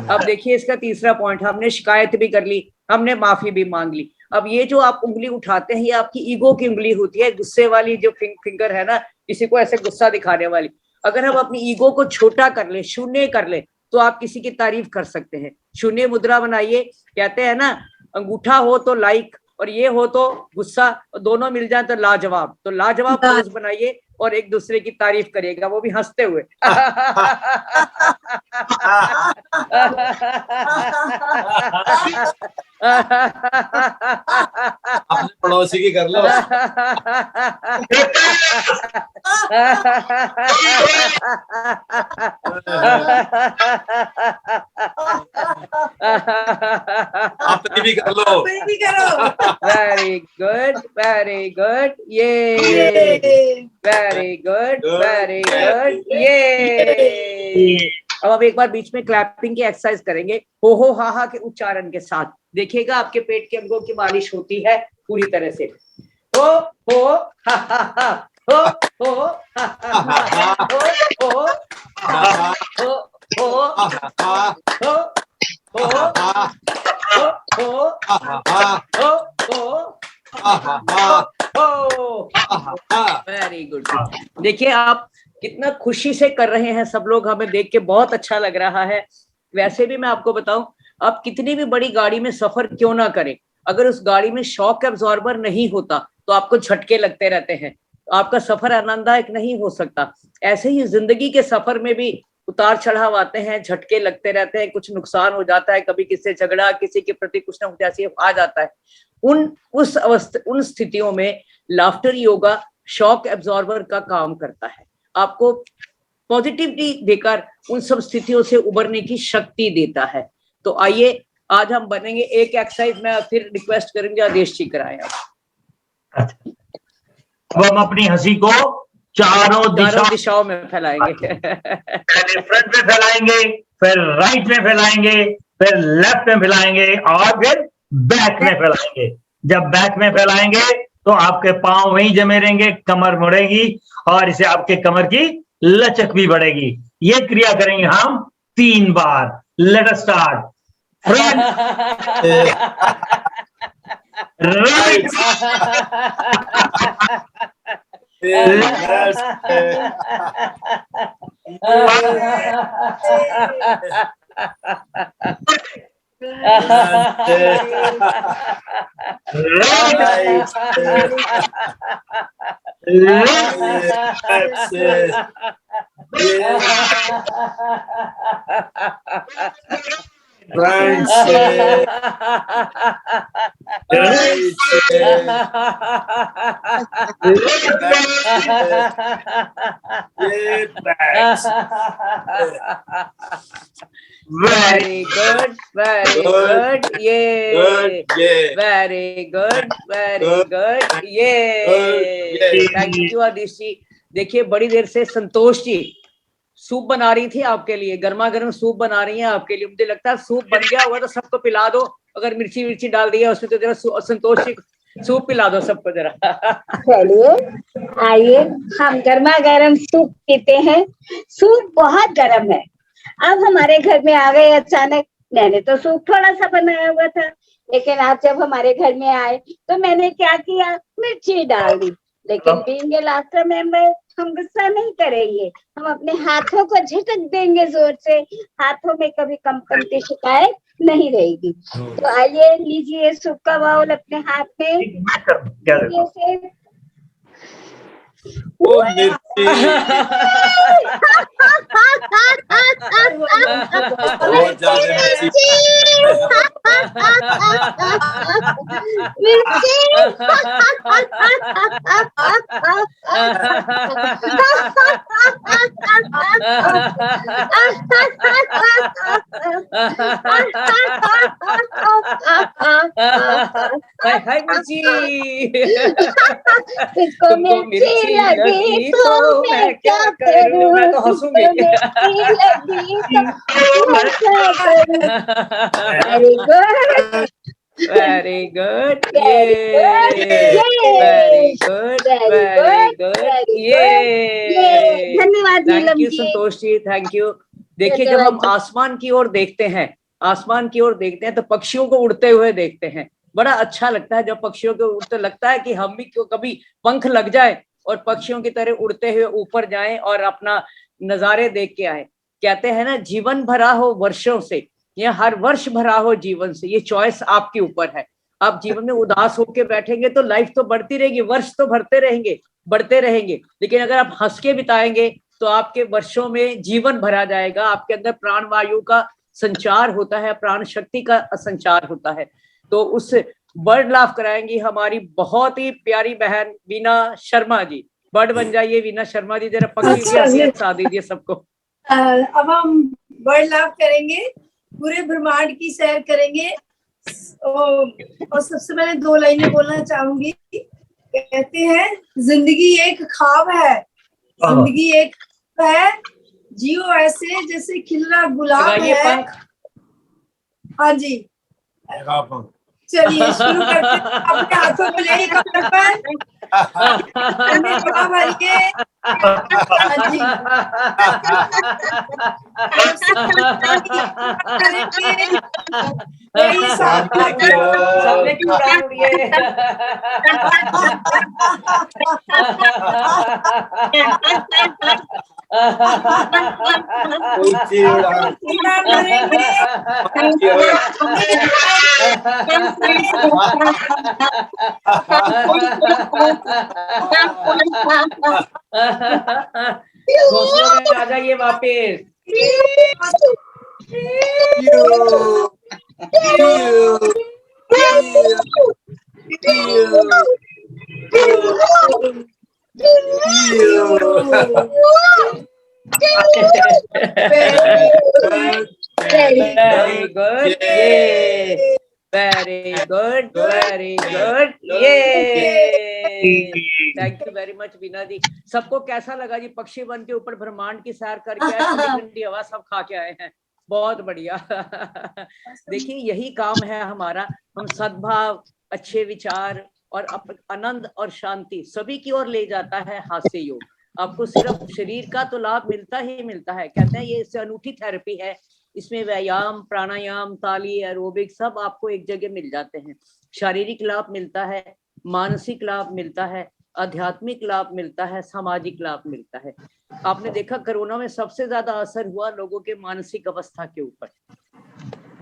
अब देखिए इसका तीसरा पॉइंट, हमने शिकायत भी कर ली, हमने माफी भी मांग ली। अब ये जो आप उंगली उठाते हैं ये आपकी ईगो की उंगली होती है, गुस्से वाली जो फिंगर है ना, किसी को ऐसे गुस्सा दिखाने वाली। अगर हम अपनी ईगो को छोटा कर ले, शून्य कर ले, तो आप किसी की तारीफ कर सकते हैं। शून्य मुद्रा बनाइए, कहते हैं ना अंगूठा हो तो लाइक और ये हो तो गुस्सा, दोनों मिल जाए तो लाजवाब। तो लाजवाब पोज बनाइए और एक दूसरे की तारीफ करिएगा, वो भी हंसते हुए। अपने पड़ोसी की कर लो। अपनी भी कर लो। वेरी गुड, वेरी गुड, ये वेरी गुड, वेरी गुड, ये। अब हम एक बार बीच में क्लैपिंग की एक्सरसाइज करेंगे, हो हा के उच्चारण के साथ। देखिएगा आपके पेट के अंगों की मालिश होती है पूरी तरह से। हो हा हा, हो हा हा, हो वेरी गुड। देखिए आप कितना खुशी से कर रहे हैं सब लोग, हमें देख के बहुत अच्छा लग रहा है। वैसे भी मैं आपको बताऊं, आप कितनी भी बड़ी गाड़ी में सफर क्यों ना करें, अगर उस गाड़ी में शॉक एब्जॉर्बर नहीं होता तो आपको झटके लगते रहते हैं, तो आपका सफर आनंददायक नहीं हो सकता। ऐसे ही जिंदगी के सफर में भी उतार चढ़ाव आते हैं, झटके लगते रहते हैं, कुछ नुकसान हो जाता है, कभी किसी से झगड़ा, किसी के प्रति कुछ ना कुछ ऐसे आ जाता है। उन स्थितियों में लाफ्टर योगा शॉक एब्जॉर्बर का काम करता है, आपको पॉजिटिवली देकर उन सब स्थितियों से उबरने की शक्ति देता है। तो आइए आज हम बनेंगे एक एक्सरसाइज में फिर रिक्वेस्ट करेंगे आदेश जी कराएं। अब हम अपनी हंसी को चारों दिशाओं में फैलाएंगे। पहले फ्रंट में फैलाएंगे, फिर राइट में फैलाएंगे, फिर लेफ्ट में फैलाएंगे और फिर बैक में फैलाएंगे। जब बैक में फैलाएंगे तो आपके पांव वहीं जमे रहेंगे, कमर मुड़ेगी और इससे आपके कमर की लचक भी बढ़ेगी। ये क्रिया करेंगे हम 3 बार। Let us start. Front, right, very good, very good, ये वेरी गुड, वेरी गुड, ये थैंक यू आदिश जी। देखिए बड़ी देर से संतोष जी सूप बना रही थी आपके लिए, गर्मा गर्म सूप बना रही है आपके लिए। मुझे लगता है सूप बन गया होगा तो सबको पिला दो, अगर मिर्ची विर्ची डाल दी है उसमें तो जरा संतोष जी सूप पिला दो सबको जरा। चलिए आइए हम गर्मा गर्म सूप पीते हैं। सूप बहुत गर्म है। अब हमारे घर में आ गए अचानक। मैंने तो सूप थोड़ा सा बनाया हुआ था, लेकिन आप जब हमारे घर में आए तो मैंने क्या किया, मिर्ची डाल दी। लेकिन बीइंग ए लाफ्टर मेंबर हम गुस्सा नहीं करेंगे, हम अपने हाथों को झटक देंगे जोर से। हाथों में कभी कंपन की शिकायत नहीं रहेगी। तो आइए लीजिए सूप का बाउल अपने हाथ में। वो मिर्ची बहुत ज्यादा हाय मिर्ची, तुमको मिर्ची लगी तो मैं क्या करूं, मैं तो हंसूंगी। Very good, very good, very good, very good, ये धन्यवाद thank you Santosh ji, thank you. देखिए जब हम आसमान की ओर देखते हैं, आसमान की ओर देखते हैं तो पक्षियों को उड़ते हुए देखते हैं, बड़ा अच्छा लगता है। जब पक्षियों को उड़ते लगता है कि हम भी क्यों कभी पंख लग जाए और पक्षियों की तरह उड़ते हुए ऊपर जाएं और अपना नजारे देख के आए। कहते हैं ना जीवन भरा हो वर्षों से, या हर वर्ष भरा हो जीवन से, ये चॉइस आपके ऊपर है। आप जीवन में उदास होकर बैठेंगे तो लाइफ तो बढ़ती रहेगी, वर्ष तो भरते रहेंगे, बढ़ते रहेंगे। लेकिन अगर आप हंस के बिताएंगे तो आपके वर्षों में जीवन भरा जाएगा। आपके अंदर प्राण वायु का संचार होता है, प्राण शक्ति का संचार होता है। तो उस बर्ड लाफ कराएंगी हमारी बहुत ही प्यारी बहन वीना शर्मा जी। बर्ड बन जाइए वीना शर्मा जी, जरा पक्षी की हंसी सा दीजिए सबको। अब हम बर्ड लाफ करेंगे, पूरे ब्रह्मांड की सैर करेंगे। और सबसे पहले 2 लाइनें बोलना चाहूंगी। कहते हैं जिंदगी एक ख्वाब है, जिंदगी एक है, जियो ऐसे जैसे खिलना गुलाब है। हाँ जी, चलिए शुरू करते हैं। अपने हाथों को ले कमर पर, भरिए। हाँ जी, सामने क्यों उड़ा दिए? ऊंची उड़ान ऊंची घोंसलों में आ जाइए वापिस। Very good. Yay. Very good. Very good. Yay. Thank you very much बीना जी। सबको कैसा लगा जी? पक्षी वन के ऊपर ब्रह्मांड की सैर करके आए, ठंडी ठंडी हवा सब खा के आए हैं। बहुत बढ़िया। देखिए यही काम है हमारा, हम सद्भाव, अच्छे विचार और आनंद और शांति सभी की ओर ले जाता है हास्य योग। आपको सिर्फ शरीर का तो लाभ मिलता ही मिलता है, कहते हैं ये इससे अनूठी थेरेपी है। इसमें व्यायाम, प्राणायाम, ताली, एरोबिक सब आपको एक जगह मिल जाते हैं। शारीरिक लाभ मिलता है, मानसिक लाभ मिलता है, आध्यात्मिक लाभ मिलता है, सामाजिक लाभ मिलता है। आपने देखा कोरोना में सबसे ज्यादा असर हुआ लोगों के मानसिक अवस्था के ऊपर।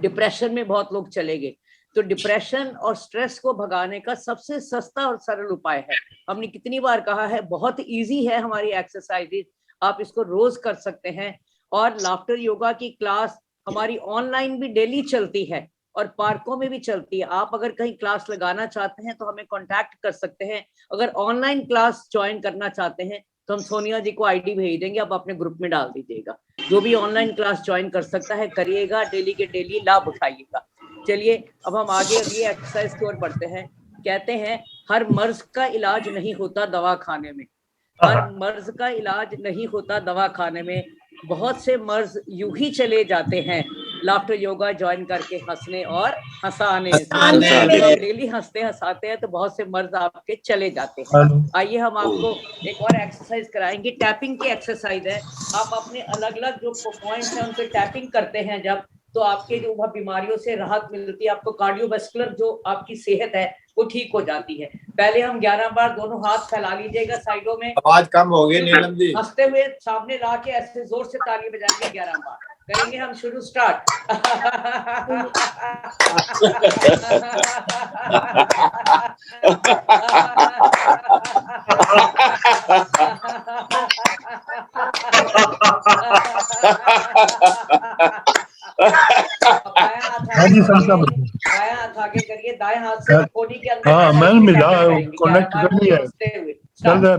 डिप्रेशन में बहुत लोग चले गए, तो डिप्रेशन और स्ट्रेस को भगाने का सबसे सस्ता और सरल उपाय है। हमने कितनी बार कहा है, बहुत इजी है हमारी एक्सरसाइजेज, आप इसको रोज कर सकते हैं। और लाफ्टर योगा की क्लास हमारी ऑनलाइन भी डेली चलती है और पार्कों में भी चलती है। आप अगर कहीं क्लास लगाना चाहते हैं तो हमें कांटेक्ट कर सकते हैं। अगर ऑनलाइन क्लास ज्वाइन करना चाहते हैं तो हम सोनिया जी को आईडी भेज देंगे, आप अपने ग्रुप में डाल दीजिएगा। जो भी ऑनलाइन क्लास ज्वाइन कर सकता है करिएगा, डेली के डेली लाभ उठाइएगा। चलिए अब हम आगे अगली एक्सरसाइज की ओर बढ़ते हैं। कहते हैं हर मर्ज का इलाज नहीं होता दवा खाने में, हर मर्ज का इलाज नहीं होता दवा खाने में। बहुत से मर्ज यूं ही चले जाते हैं लाफ्टर योगा ज्वाइन करके हंसने और हंसाने से। डेली हंसते हंसाते हैं तो बहुत से मर्ज आपके चले जाते हैं। आइए हम आपको एक और एक्सरसाइज कराएंगे, टैपिंग की एक्सरसाइज है। आप अपने अलग अलग जो पॉइंट्स हैं उन पे टैपिंग करते हैं जब, तो आपके जो बीमारियों से राहत मिलती है, आपको कार्डियोवास्कुलर जो आपकी सेहत है वो ठीक हो जाती है। पहले हम 11 बार दोनों हाथ फैला लीजिएगा साइडों में। आवाज कम हो गई नीलम जी। हंसते हुए सामने ला के ऐसे जोर से ताली बजाएंगे 11 बार। करेंगे हम, शुरू, स्टार्ट। बायां हाथ आगे करिए, दाएं हाथ से कोहनी के अंदर। हाँ मैंने मिला कनेक्ट कर लिया, चल रहा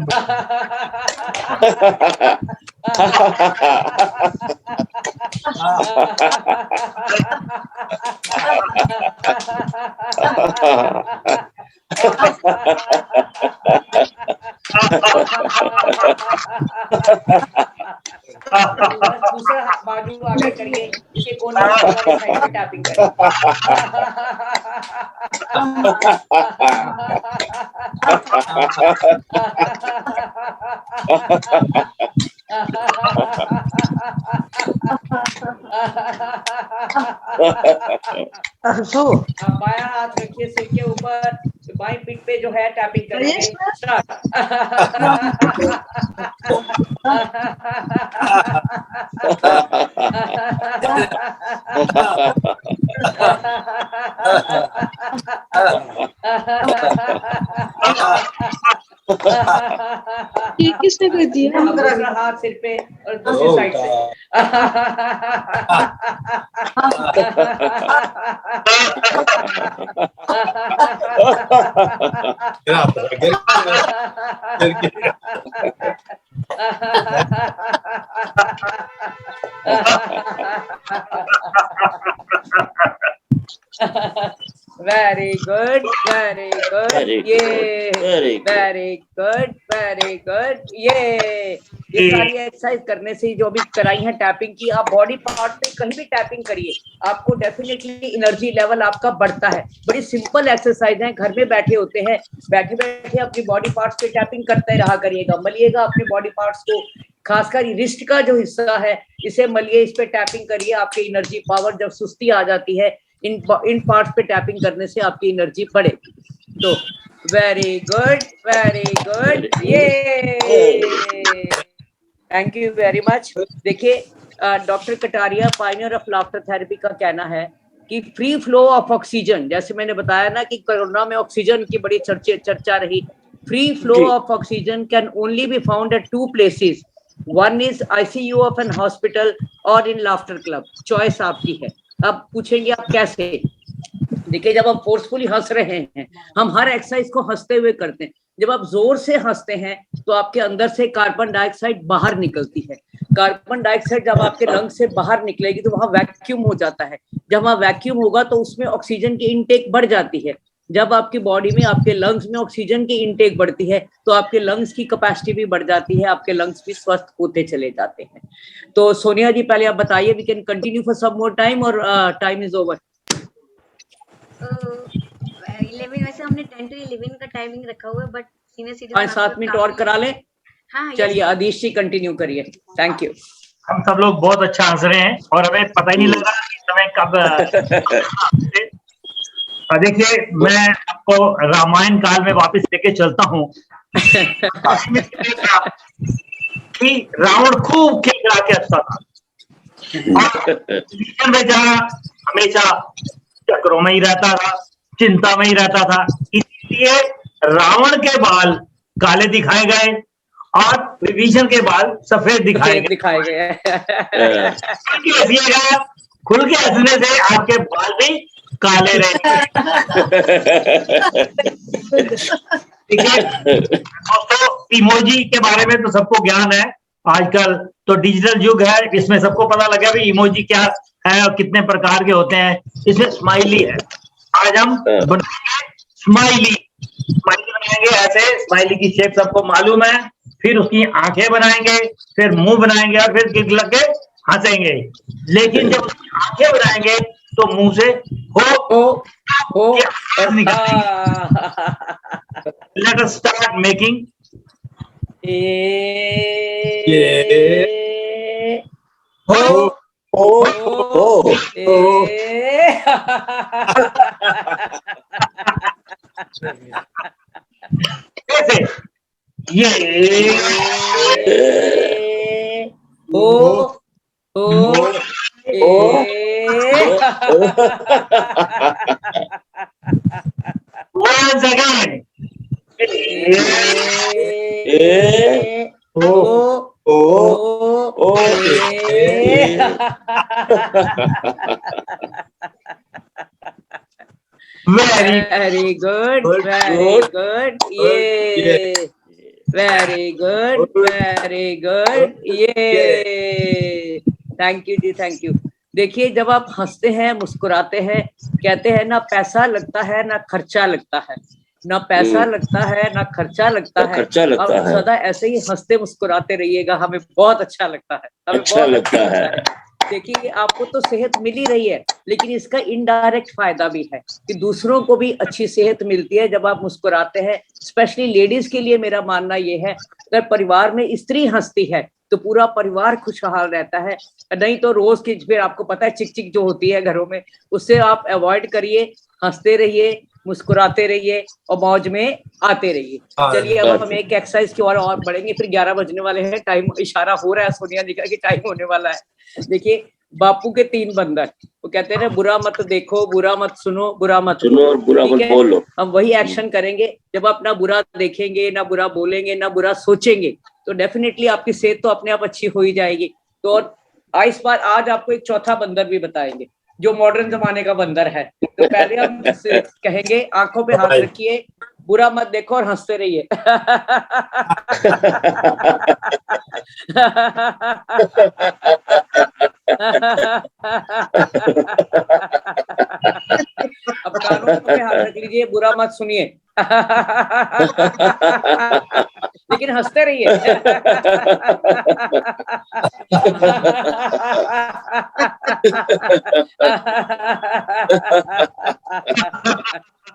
दूसरा बाजू आगे करिए, इसके कोने वाले साइड पे टैपिंग करिए। बायां हाथ रखिए सिर के ऊपर, बाईं पीठ पे जो है टैपिंग करेंगे। स्टार्ट। ये किसने कर दिया? दूसरा हाथ सिर पे और दूसरी साइड से। वेरी गुड, वेरी गुड, ये वेरी गुड, वेरी गुड। ये सारी एक्सरसाइज करने से जो भी कराई है टैपिंग की, आप बॉडी पार्ट पे कहीं भी टैपिंग करिए, आपको डेफिनेटली एनर्जी लेवल आपका बढ़ता है। बड़ी सिंपल एक्सरसाइज है, घर में बैठे होते हैं, बैठे बैठे अपनी बॉडी पार्ट्स पे टैपिंग करते रहा करिएगा। मलिएगा अपने बॉडी पार्ट्स को, खासकर रिस्ट का जो हिस्सा है इसे मलिए, इस पे टैपिंग करिए। आपकी एनर्जी पावर, जब सुस्ती आ जाती है, इन पार्ट्स पे टैपिंग करने से आपकी एनर्जी बढ़ेगी। तो वेरी गुड, वेरी गुड। ये थैंक यू वेरी मच। देखिए doctor Kataria Pioneer of laughter therapy का कहना है कि फ्री फ्लो ऑफ ऑक्सीजन, जैसे मैंने बताया ना कि कोरोना में ऑक्सीजन की बड़ी चर्चा रही, free flow of oxygen can only be found at 2 places, one is ICU of an hospital और इन लाफ्टर क्लब। चॉइस आपकी है। अब पूछेंगे आप कैसे। देखिए जब हम फोर्सफुली हंस रहे हैं, हम हर एक्सरसाइज को हंसते हुए करते हैं। जब आप जोर से हंसते हैं तो आपके अंदर से कार्बन डाइऑक्साइड बाहर निकलती है। कार्बन डाइऑक्साइड जब आपके लंग से बाहर निकलेगी तो वहां वैक्यूम हो जाता है। जब वहां वैक्यूम होगा तो उसमें ऑक्सीजन की इनटेक बढ़ जाती है। जब आपकी बॉडी में, आपके लंग्स में ऑक्सीजन की इनटेक बढ़ती है तो आपके लंग्स की कैपेसिटी भी बढ़ जाती है, आपके लंग्स भी स्वस्थ होते चले जाते हैं। तो सोनिया जी पहले आप बताइए, we can continue for some more time और टाइम इज ओवर। 11 वैसे हमने 10 to 11 का टाइमिंग रखा हुआ है, बट सीनियर सिटीजन 5-7 मिनट और करा लें। हाँ चलिए आदिश जी कंटिन्यू करिए। Thank you. हम सब लोग बहुत अच्छा हंस रहे हैं और हमें पता ही नहीं लग रहा कि समय कब। देखिए मैं आपको रामायण काल में वापस लेके चलता हूँ कि रावण खूब खेल के हंसता था और बेचारा हमेशा चक्रों में ही रहता था, चिंता में ही रहता था। इसलिए रावण के बाल काले दिखाए गए और विभीषण के बाल सफेद दिखाए गए। हंसिएगा, खुल के हंसने से आपके बाल भी काले देखिए दोस्तों, इमोजी के बारे में तो सबको ज्ञान है। आजकल तो डिजिटल युग है, इसमें सबको पता लगा भी इमोजी क्या है और कितने प्रकार के होते हैं। इसमें स्माइली है, आज हम बनाएंगे स्माइली। स्माइली बनाएंगे ऐसे, स्माइली की शेप सबको मालूम है। फिर उसकी आंखें बनाएंगे, फिर मुंह बनाएंगे और फिर गिगलक के हंसेंगे। लेकिन जब उसकी आंखें बनाएंगे तो मुंह से हो निकालेंगे। Let us start making कैसे ये once again very good, very good, yeah, very good, very good, yeah, thank you ji, thank you। देखिए जब आप हंसते हैं, मुस्कुराते हैं, कहते हैं ना पैसा लगता है ना खर्चा लगता है, ना पैसा लगता है ना खर्चा लगता है। आप सदा ऐसे ही हंसते मुस्कुराते रहिएगा, हमें बहुत अच्छा लगता है, हमें अच्छा बहुत लगता है। देखिए आपको तो सेहत मिल ही रही है, लेकिन इसका इनडायरेक्ट फायदा भी है कि दूसरों को भी अच्छी सेहत मिलती है जब आप मुस्कुराते हैं। स्पेशली लेडीज के लिए मेरा मानना ये है, अगर परिवार में स्त्री हंसती है तो पूरा परिवार खुशहाल रहता है। नहीं तो रोज की फिर आपको पता है चिक चिक जो होती है घरों में, उससे आप अवॉइड करिए, हंसते रहिए, मुस्कुराते रहिए और मौज में आते रहिए। चलिए अब हम एक एक्सरसाइज की और बढ़ेंगे, फिर 11 बजने वाले हैं, टाइम इशारा हो रहा है सोनिया जी का कि टाइम होने वाला है। देखिए बापू के 3 बंदर, वो कहते हैं ना बुरा मत देखो, बुरा मत सुनो, बुरा मत सुनो और बुरा मत बोलो। हम वही एक्शन करेंगे, जब आप ना बुरा देखेंगे, ना बुरा बोलेंगे, ना बुरा सोचेंगे, तो डेफिनेटली आपकी सेहत तो अपने आप अच्छी हो ही जाएगी। तो इस बार आज आपको एक चौथा बंदर भी बताएंगे जो मॉडर्न जमाने का बंदर है। तो पहले हम कहेंगे आंखों पे हाथ रखिए, बुरा मत देखो और हंसते रहिए। अब कानों पे हाथ रख लीजिए, बुरा मत सुनिए, लेकिन हंसते रहिए।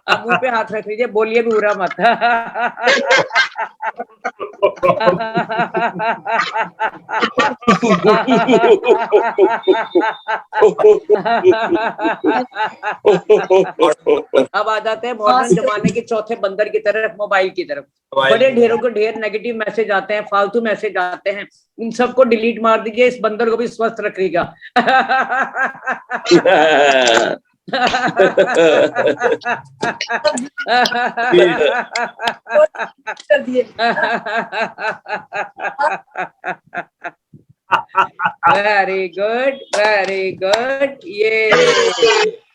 अब मुंह पे हाथ रख लीजिए, बोलिए भी बुरा मत। अब आ जाते हैं मॉडर्न जमाने के चौथे बंदर की तरफ, मोबाइल की तरफ। बड़े ढेरों के ढेर नेगेटिव मैसेज आते हैं, फालतू मैसेज आते हैं, इन सबको डिलीट मार दीजिए, इस बंदर को भी स्वस्थ रखिएगा। कर दिए। वेरी गुड, वेरी गुड, ये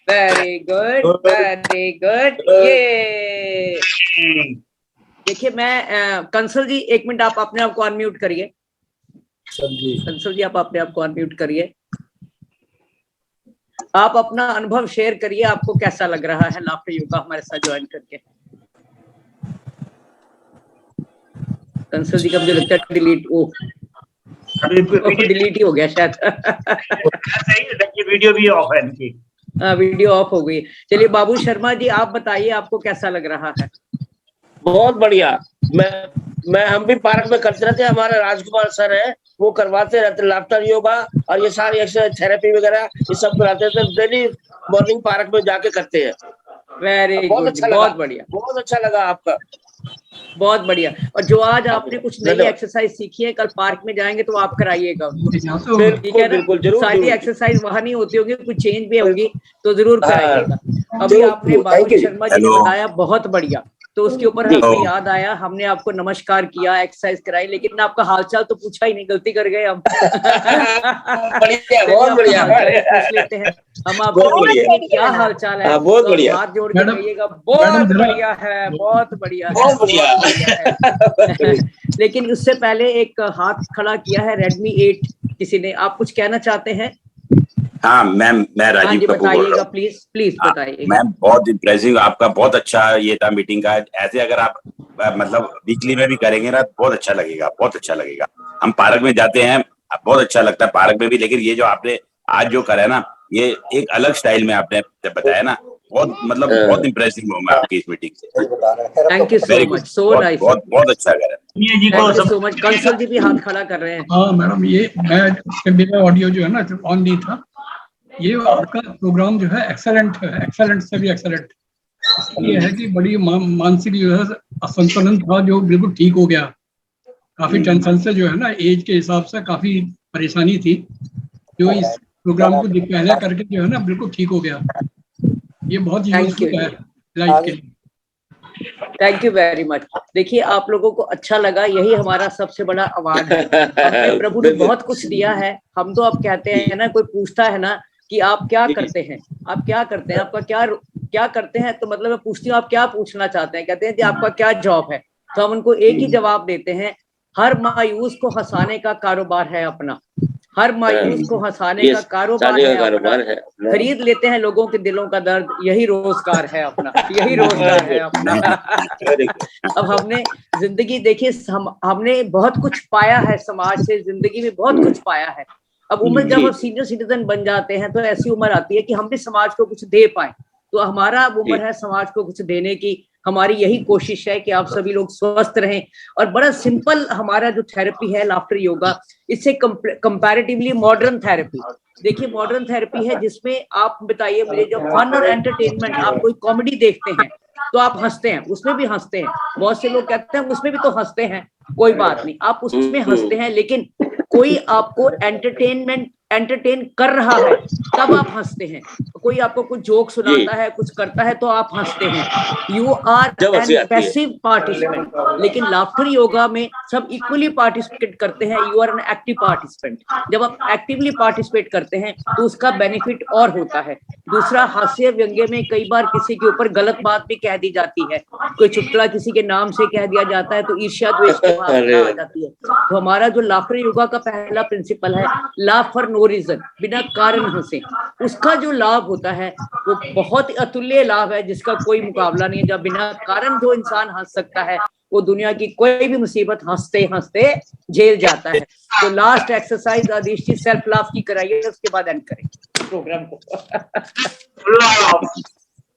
वेरी गुड, वेरी गुड, ये देखिए। मैं कंसल जी, एक मिनट आप अपने आप को अनम्यूट करिए। कंसल जी, आप अपने आप को अनम्यूट करिए। आप अपना अनुभव शेयर करिए, आपको कैसा लग रहा है लाफ्टर योगा हमारे साथ ज्वाइन करके। कंसल जी का मुझे लगता है डिलीट, डिलीट ही हो गया शायद। वीडियो भी ऑफ है इनकी। वीडियो ऑफ हो गई। चलिए बाबू शर्मा जी, आप बताइए आपको कैसा लग रहा है। बहुत बढ़िया। हम भी पार्क में करते रहते हैं, हमारा राजकुमार सर है, वो करवाते रहते लाफ्टर योगा और ये सारी एक्सरसाइज थेरेपी वगैरह ये सब कराते थे, डेली मॉर्निंग पार्क में जाके करते हैं। वेरी गुड, बहुत बढ़िया, बहुत अच्छा लगा आपका, बहुत बढ़िया। और जो आज आपने कुछ नई एक्सरसाइज सीखी है, कल पार्क में जाएंगे तो आप कराइएगा, ठीक है ना? सारी एक्सरसाइज वहां नहीं होती होगी, कुछ चेंज भी होगी तो जरूर कराइएगा। अभी आपने बाबू शर्मा जी ने बताया, बहुत बढ़िया, तो उसके ऊपर हमें याद आया, हमने आपको नमस्कार किया, एक्सरसाइज कराई, लेकिन आपका हालचाल तो पूछा ही नहीं, गलती कर गए हम। बहुत बढ़िया, पूछ लेते हैं हम आपको, क्या हालचाल है? बहुत बढ़िया, हाथ जोड़ के कहिएगा, बहुत बढ़िया है, बहुत बढ़िया, बहुत बढ़िया। लेकिन उससे पहले एक हाथ खड़ा किया है Redmi 8 किसी ने, आप कुछ कहना चाहते हैं? हाँ मैम, मैं राजीव कपूर बोल रहा हूँ। प्लीज प्लीज बताइए। मैम बहुत इम्प्रेसिव, आपका बहुत अच्छा ये था मीटिंग का। ऐसे अगर आप मतलब वीकली में भी करेंगे ना, बहुत अच्छा लगेगा, बहुत अच्छा लगेगा। हम पार्क में जाते हैं, बहुत अच्छा लगता है पार्क में भी, लेकिन ये जो आपने आज जो करा है ना, ये एक अलग स्टाइल में आपने बताया ना, बहुत मतलब बहुत इम्प्रेसिव हूँ मैं आपकी इस मीटिंग से। Thank you so much, so nice, बहुत अच्छा करा। जी को सो मच। कंसल जी भी हाथ खड़ा कर रहे हैं। हाँ मैडम, ये मेरा ऑडियो जो है ना ऑन नहीं था। ये आपका प्रोग्राम जो है एक्सेलेंट है, एक्सेलेंट से भी एक्सेलेंट। ये है कि बड़ी मानसिक जो है असंतुलन था, जो बिल्कुल ठीक हो गया। काफी टेंशन से जो है ना, एज के हिसाब से काफी परेशानी थी, जो इस प्रोग्राम को पहले करके जो है ना बिल्कुल ठीक हो गया। ये बहुत यूजफुल है लाइफ के लिए। Thank you very much. देखिए, आप लोगों को अच्छा लगा, यही हमारा सबसे बड़ा अवार्ड है। हमें प्रभु ने बहुत कुछ दिया है। हम तो अब कहते हैं ना, कोई पूछता है ना कि आप क्या करते हैं, आप क्या करते हैं, आपका क्या करते हैं, तो मतलब मैं पूछती हूँ आप क्या पूछना चाहते हैं, कहते हैं कि आपका क्या जॉब है, तो हम उनको एक ही जवाब देते हैं, हर मायूस को हंसाने का कारोबार है अपना, हर मायूस को हंसाने का कारोबार है, खरीद लेते हैं लोगों के दिलों का दर्द, यही रोजगार है अपना, यही रोजगार है अपना। अब हमने जिंदगी देखिए, हमने बहुत कुछ पाया है समाज से, जिंदगी में बहुत कुछ पाया है। अब उम्र जब हम सीनियर सिटीजन बन जाते हैं तो ऐसी उम्र आती है कि हम भी समाज को कुछ दे पाए, तो हमारा अब उम्र है समाज को कुछ देने की। हमारी यही कोशिश है कि आप सभी लोग स्वस्थ रहें। और बड़ा सिंपल हमारा जो थेरेपी है लाफ्टर योगा, इससे कंपैरेटिवली मॉडर्न थेरेपी, देखिए मॉडर्न थेरेपी है जिसमें आप बताइए मुझे, जो फन और एंटरटेनमेंट, आप कोई कॉमेडी देखते हैं तो आप हंसते हैं, उसमें भी हंसते हैं। बहुत से लोग कहते हैं उसमें भी तो हंसते हैं, कोई बात नहीं, आप उसमें हंसते हैं, लेकिन कोई आपको एंटरटेन कर रहा है तब आप हंसते हैं। कोई आपको कुछ जोक सुनाता है, कुछ करता है तो आप हंसते हैं। You are an passive participant. लेकिन लाफ्टर योगा में सब इक्वली पार्टिसिपेट करते हैं, you are an active participant. जब आप एक्टिवली पार्टिसिपेट करते हैं तो उसका बेनिफिट और होता है। दूसरा, हास्य व्यंग्य में कई बार किसी के ऊपर गलत बात भी कह दी जाती है, कोई चुटकुला किसी के नाम से कह दिया जाता है तो ईर्ष्या द्वेष की भावना आ जाती है। तो हमारा जो लाफ्टर योगा का पहला प्रिंसिपल है, लाफ फॉर नो रीजन, बिना कारण हंसे, उसका जो लाभ होता है वो बहुत ही अतुल्य लाभ है, जिसका कोई मुकाबला नहीं है। जब बिना कारण जो इंसान हंस सकता है, वो दुनिया की कोई भी मुसीबत हंसते हंसते झेल जाता है। तो लास्ट एक्सरसाइज आदिश जी सेल्फ लाफ की कराइए, उसके बाद एंड करेंगे प्रोग्राम को।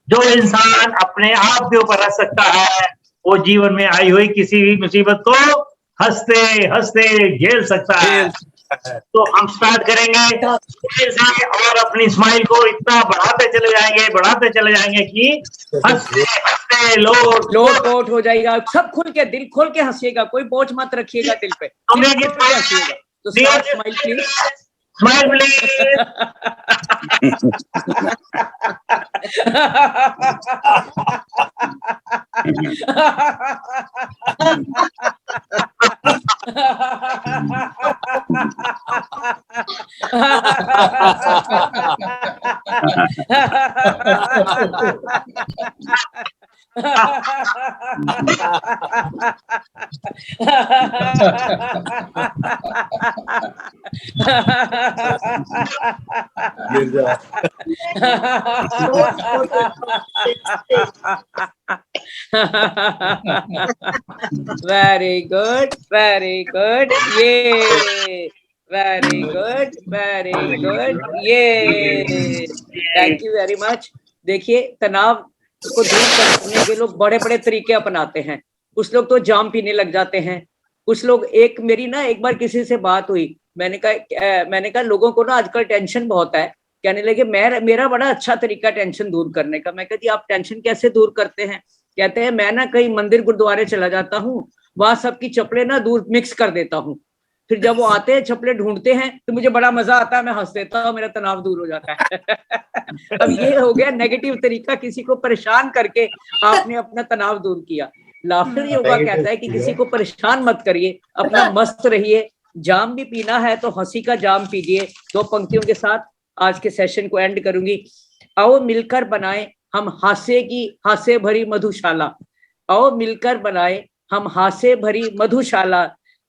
जो इंसान अपने आप के ऊपर हंस सकता है, वो जीवन में आई हुई किसी भी मुसीबत को हंसते हंसते झेल सकता है। तो हम स्टार्ट करेंगे फिर से और अपनी स्माइल को इतना बढ़ाते चले जाएंगे कि हंसते हंसते लोट पोट हो जाएगा। सब खुल के, दिल खोल के हंसिएगा, कोई बोझ मत रखिएगा दिल पे, दिल खोल के हंसिएगा। तो smile please, smile please. Very good, very good, ये वेरी गुड, वेरी गुड, ये थैंक यू वेरी मच। देखिए, तनाव को दूर करने के लोग बड़े बड़े तरीके अपनाते हैं। कुछ लोग तो जाम पीने लग जाते हैं, कुछ लोग, मेरी ना एक बार किसी से बात हुई, मैंने कहा लोगों को ना आजकल टेंशन बहुत है। कहने लगे मेरा बड़ा अच्छा तरीका टेंशन दूर करने का। मैं कहती आप टेंशन कैसे दूर करते हैं? कहते हैं मैं ना कहीं मंदिर गुरुद्वारे चला जाता हूँ, वहां सबकी चप्पलें ना दूर मिक्स कर देता हूँ, फिर जब वो आते हैं चप्पलें ढूंढते हैं तो मुझे बड़ा मजा आता है, मैं हंस देता हूँ, मेरा तनाव दूर हो जाता है। अब ये हो गया नेगेटिव तरीका, किसी को परेशान करके आपने अपना तनाव दूर किया। लाफ्टर योगा कहता है कि किसी को परेशान मत करिए, अपना मस्त रहिए। जाम भी पीना है तो हंसी का जाम पीजिए। 2 पंक्तियों के साथ आज के सेशन को एंड करूंगी। आओ मिलकर बनाए हम हास्य भरी मधुशाला, आओ मिलकर बनाए हम हास्य भरी मधुशाला,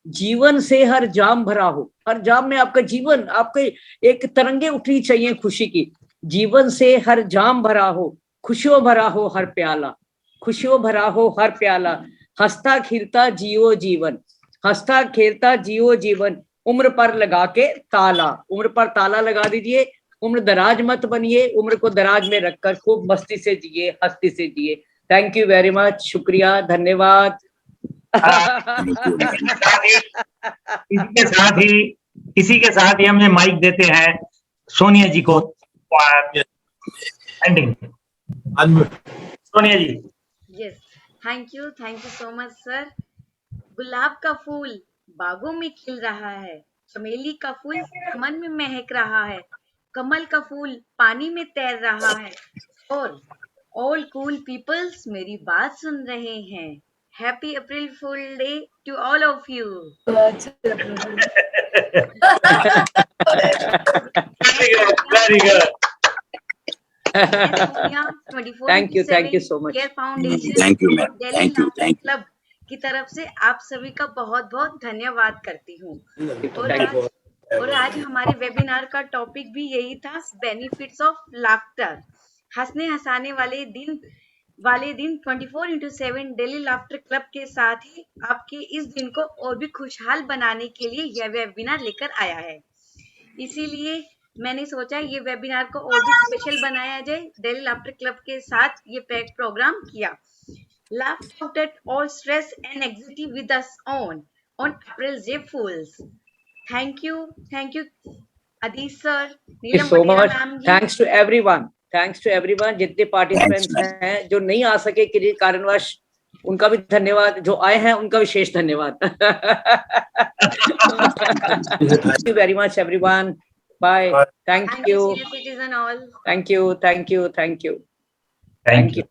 जीवन से हर जाम भरा हो। हर जाम में आपका जीवन, आपके एक तरंगे उठनी चाहिए खुशी की। जीवन से हर जाम भरा हो, खुशियों भरा हो हर प्याला, खुशियों भरा हो हर प्याला, हंसता खिलता जियो जीवन, हंसता खेलता जियो जीवन, उम्र पर लगा के ताला, उम्र पर ताला लगा दीजिए। उम्र दराज मत बनिए, उम्र को दराज में रखकर खूब मस्ती से जिए, हस्ती से जिए। थैंक यू वेरी मच, शुक्रिया, धन्यवाद। इसी के साथ ही हमने माइक देते हैं सोनिया जी को। Ending Sonia ji. Yes, thank you so much sir. गुलाब का फूल बागों में खिल रहा है, चमेली का फूल चमन में महक रहा है, कमल का फूल पानी में तैर रहा है, और ऑल कूल पीपल्स मेरी बात सुन रहे हैं। Happy April fool day to all of you. Very good. Thank you so much. Thank you ma'am, thank you club की तरफ से आप सभी का बहुत बहुत धन्यवाद करती हूँ। और आज हमारे वेबिनार का टॉपिक भी यही था, बेनिफिट्स ऑफ लाफ्टर। हंसने हंसाने वाले दिन 24/7 डेली लाफ्टर क्लब के साथ ही आपके इस दिन को और भी खुशहाल बनाने के लिए यह वेबिनार लेकर आया है। इसीलिए मैंने सोचा ये वेबिनार को और भी स्पेशल बनाया जाए। डेली लाफ्टर क्लब के साथ ये पैक प्रोग्राम किया। Laugh out at all stress and anxiety with us on April's Day Fools. Thank you, Adish sir, Neelam so much. Thanks to everyone. जितने पार्टिसिपेंट्स हैं जो नहीं आ सके किसी कारणवश, उनका भी धन्यवाद। जो आए हैं उनका विशेष धन्यवाद। Thank you very much everyone. Bye. Thank you. Citizen all. Thank you.